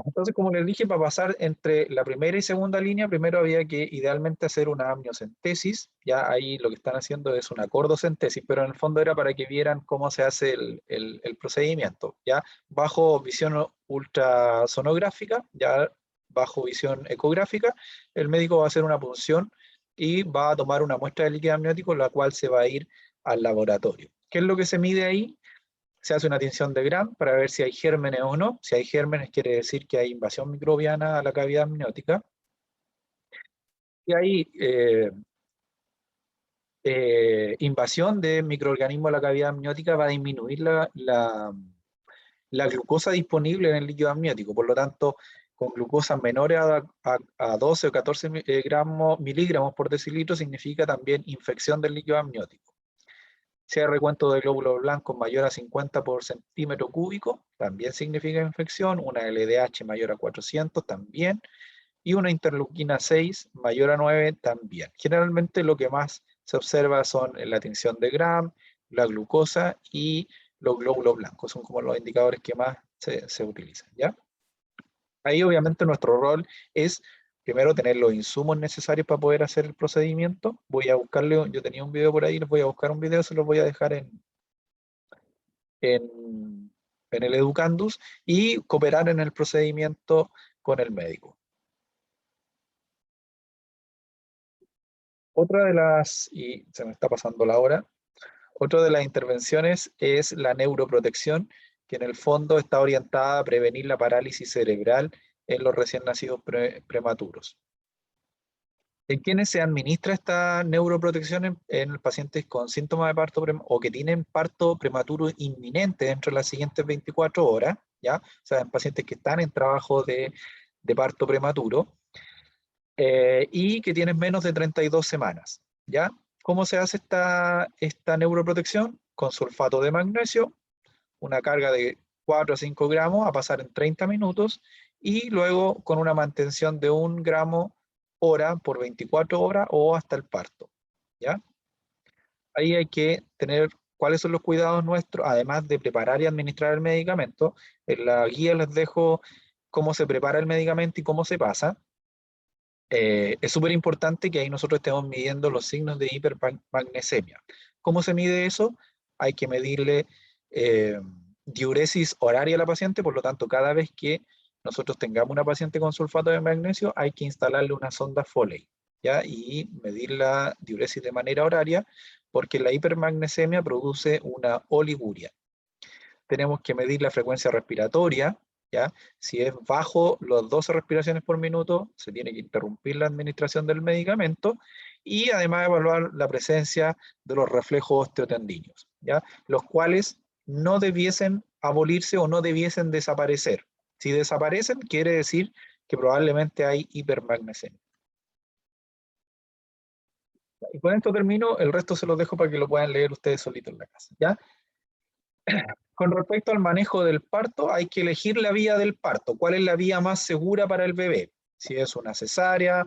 Entonces, como les dije, para pasar entre la primera y segunda línea, primero había que idealmente hacer una amniocentesis. Ya ahí lo que están haciendo es una cordocentesis, pero en el fondo era para que vieran cómo se hace el procedimiento. Ya bajo visión ultrasonográfica, ya bajo visión ecográfica, el médico va a hacer una punción y va a tomar una muestra de líquido amniótico, la cual se va a ir al laboratorio. ¿Qué es lo que se mide ahí? Se hace una tinción de Gram para ver si hay gérmenes o no. Si hay gérmenes, quiere decir que hay invasión microbiana a la cavidad amniótica. Si hay invasión de microorganismos a la cavidad amniótica, va a disminuir la glucosa disponible en el líquido amniótico. Por lo tanto, con glucosas menores a 12 o 14 miligramos por decilitro, significa también infección del líquido amniótico. Si hay recuento de glóbulos blancos mayor a 50 por centímetro cúbico, también significa infección. Una LDH mayor a 400 también. Y una interleuquina 6 mayor a 9 también. Generalmente lo que más se observa son la tinción de Gram, la glucosa y los glóbulos blancos. Son como los indicadores que más se utilizan, ¿ya? Ahí obviamente nuestro rol es primero tener los insumos necesarios para poder hacer el procedimiento. Voy a buscarle, yo tenía un video por ahí, les voy a buscar un video, se los voy a dejar en el Educandus, y cooperar en el procedimiento con el médico. Otra de las, y se me está pasando la hora, otra de las intervenciones es la neuroprotección, que en el fondo está orientada a prevenir la parálisis cerebral en los recién nacidos prematuros. ¿En quiénes se administra esta neuroprotección? En pacientes con síntomas de parto o que tienen parto prematuro inminente dentro de las siguientes 24 horas, ¿ya? O sea, en pacientes que están en trabajo de parto prematuro y que tienen menos de 32 semanas, ¿ya? ¿Cómo se hace esta neuroprotección? Con sulfato de magnesio, una carga de 4 a 5 gramos a pasar en 30 minutos, y luego con una mantención de 1 gramo hora por 24 horas o hasta el parto, ¿ya? Ahí hay que tener ¿Cuáles son los cuidados nuestros? Además de preparar y administrar el medicamento, en la guía les dejo cómo se prepara el medicamento y cómo se pasa. Es súper importante que ahí nosotros estemos midiendo los signos de hipermagnesemia. ¿Cómo se mide eso? Hay que medirle diuresis horaria a la paciente, por lo tanto, cada vez que nosotros tengamos una paciente con sulfato de magnesio, hay que instalarle una sonda Foley, ¿ya? Y medir la diuresis de manera horaria, porque la hipermagnesemia produce una oliguria. Tenemos que medir la frecuencia respiratoria, ¿ya? Si es bajo las 12 respiraciones por minuto, se tiene que interrumpir la administración del medicamento, y además evaluar la presencia de los reflejos osteotendíneos, ¿ya? Los cuales no debiesen abolirse o no debiesen desaparecer. Si desaparecen, quiere decir que probablemente hay hipermagnesemia. Y con esto termino, el resto se los dejo para que lo puedan leer ustedes solitos en la casa, ¿ya? Con respecto al manejo del parto, hay que elegir la vía del parto. ¿Cuál es la vía más segura para el bebé? Si es una cesárea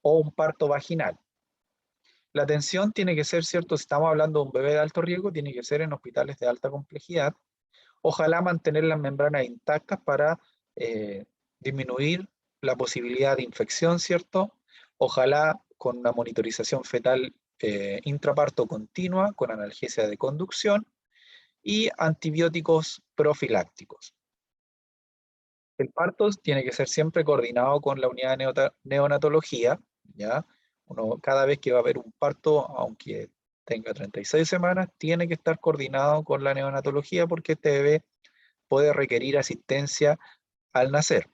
o un parto vaginal. La atención tiene que ser, ¿cierto? Si estamos hablando de un bebé de alto riesgo, tiene que ser en hospitales de alta complejidad. Ojalá mantener las membranas intactas para disminuir la posibilidad de infección, ¿cierto? Ojalá con una monitorización fetal intraparto continua, con analgesia de conducción y antibióticos profilácticos. El parto tiene que ser siempre coordinado con la unidad de neonatología, ¿ya? Cada vez que va a haber un parto, aunque tenga 36 semanas, tiene que estar coordinado con la neonatología porque este bebé puede requerir asistencia al nacer.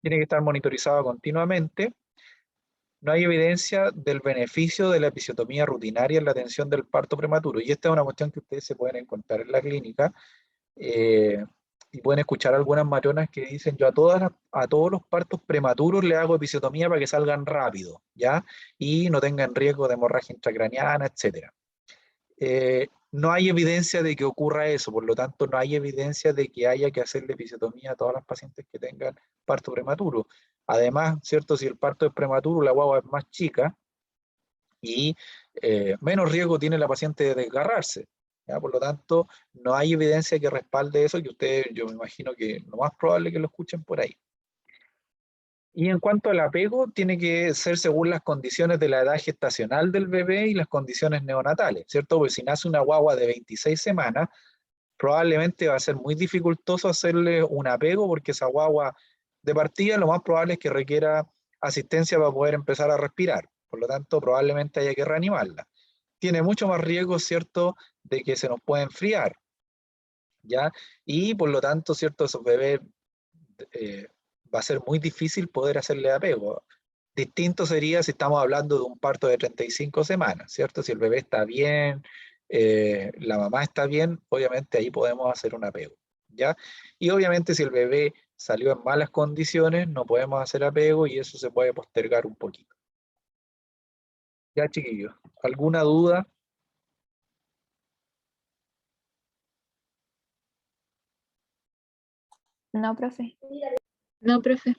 Tiene que estar monitorizado continuamente. No hay evidencia del beneficio de la episiotomía rutinaria en la atención del parto prematuro. Y esta es una cuestión que ustedes se pueden encontrar en la clínica. Y pueden escuchar algunas matronas que dicen: yo a todos los partos prematuros le hago episiotomía para que salgan rápido, ¿ya? Y no tengan riesgo de hemorragia intracraniana, etc. No hay evidencia de que ocurra eso, por lo tanto no hay evidencia de que haya que hacerle episiotomía a todas las pacientes que tengan parto prematuro. Además, ¿cierto? Si el parto es prematuro, la guagua es más chica y menos riesgo tiene la paciente de desgarrarse, ¿ya? Por lo tanto, no hay evidencia que respalde eso, que ustedes, yo me imagino que lo más probable es que lo escuchen por ahí. Y en cuanto al apego, tiene que ser según las condiciones de la edad gestacional del bebé y las condiciones neonatales, ¿cierto? Porque si nace una guagua de 26 semanas, probablemente va a ser muy dificultoso hacerle un apego, porque esa guagua de partida lo más probable es que requiera asistencia para poder empezar a respirar. Por lo tanto, probablemente haya que reanimarla. Tiene mucho más riesgo, ¿cierto?, de que se nos pueda enfriar, ¿ya? Y por lo tanto, ¿cierto?, esos bebés va a ser muy difícil poder hacerle apego. Distinto sería si estamos hablando de un parto de 35 semanas, ¿cierto? Si el bebé está bien, la mamá está bien, obviamente ahí podemos hacer un apego, ¿ya? Y obviamente si el bebé salió en malas condiciones, no podemos hacer apego y eso se puede postergar un poquito. Ya, chiquillos, ¿alguna duda? No, profe. No, profe.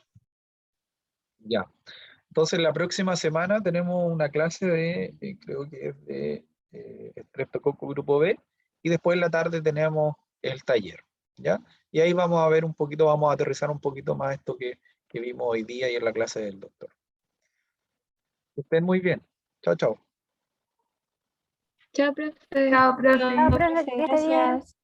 Ya. Entonces la próxima semana tenemos una clase de, creo que es de Streptococcus grupo B, y después en la tarde tenemos el taller, ¿ya? Y ahí vamos a ver un poquito, vamos a aterrizar un poquito más esto que vimos hoy día y en la clase del doctor. Que estén muy bien. Chao, chao. Chao, profe. Chao, profe. Chao, profe, que esté bien. Gracias.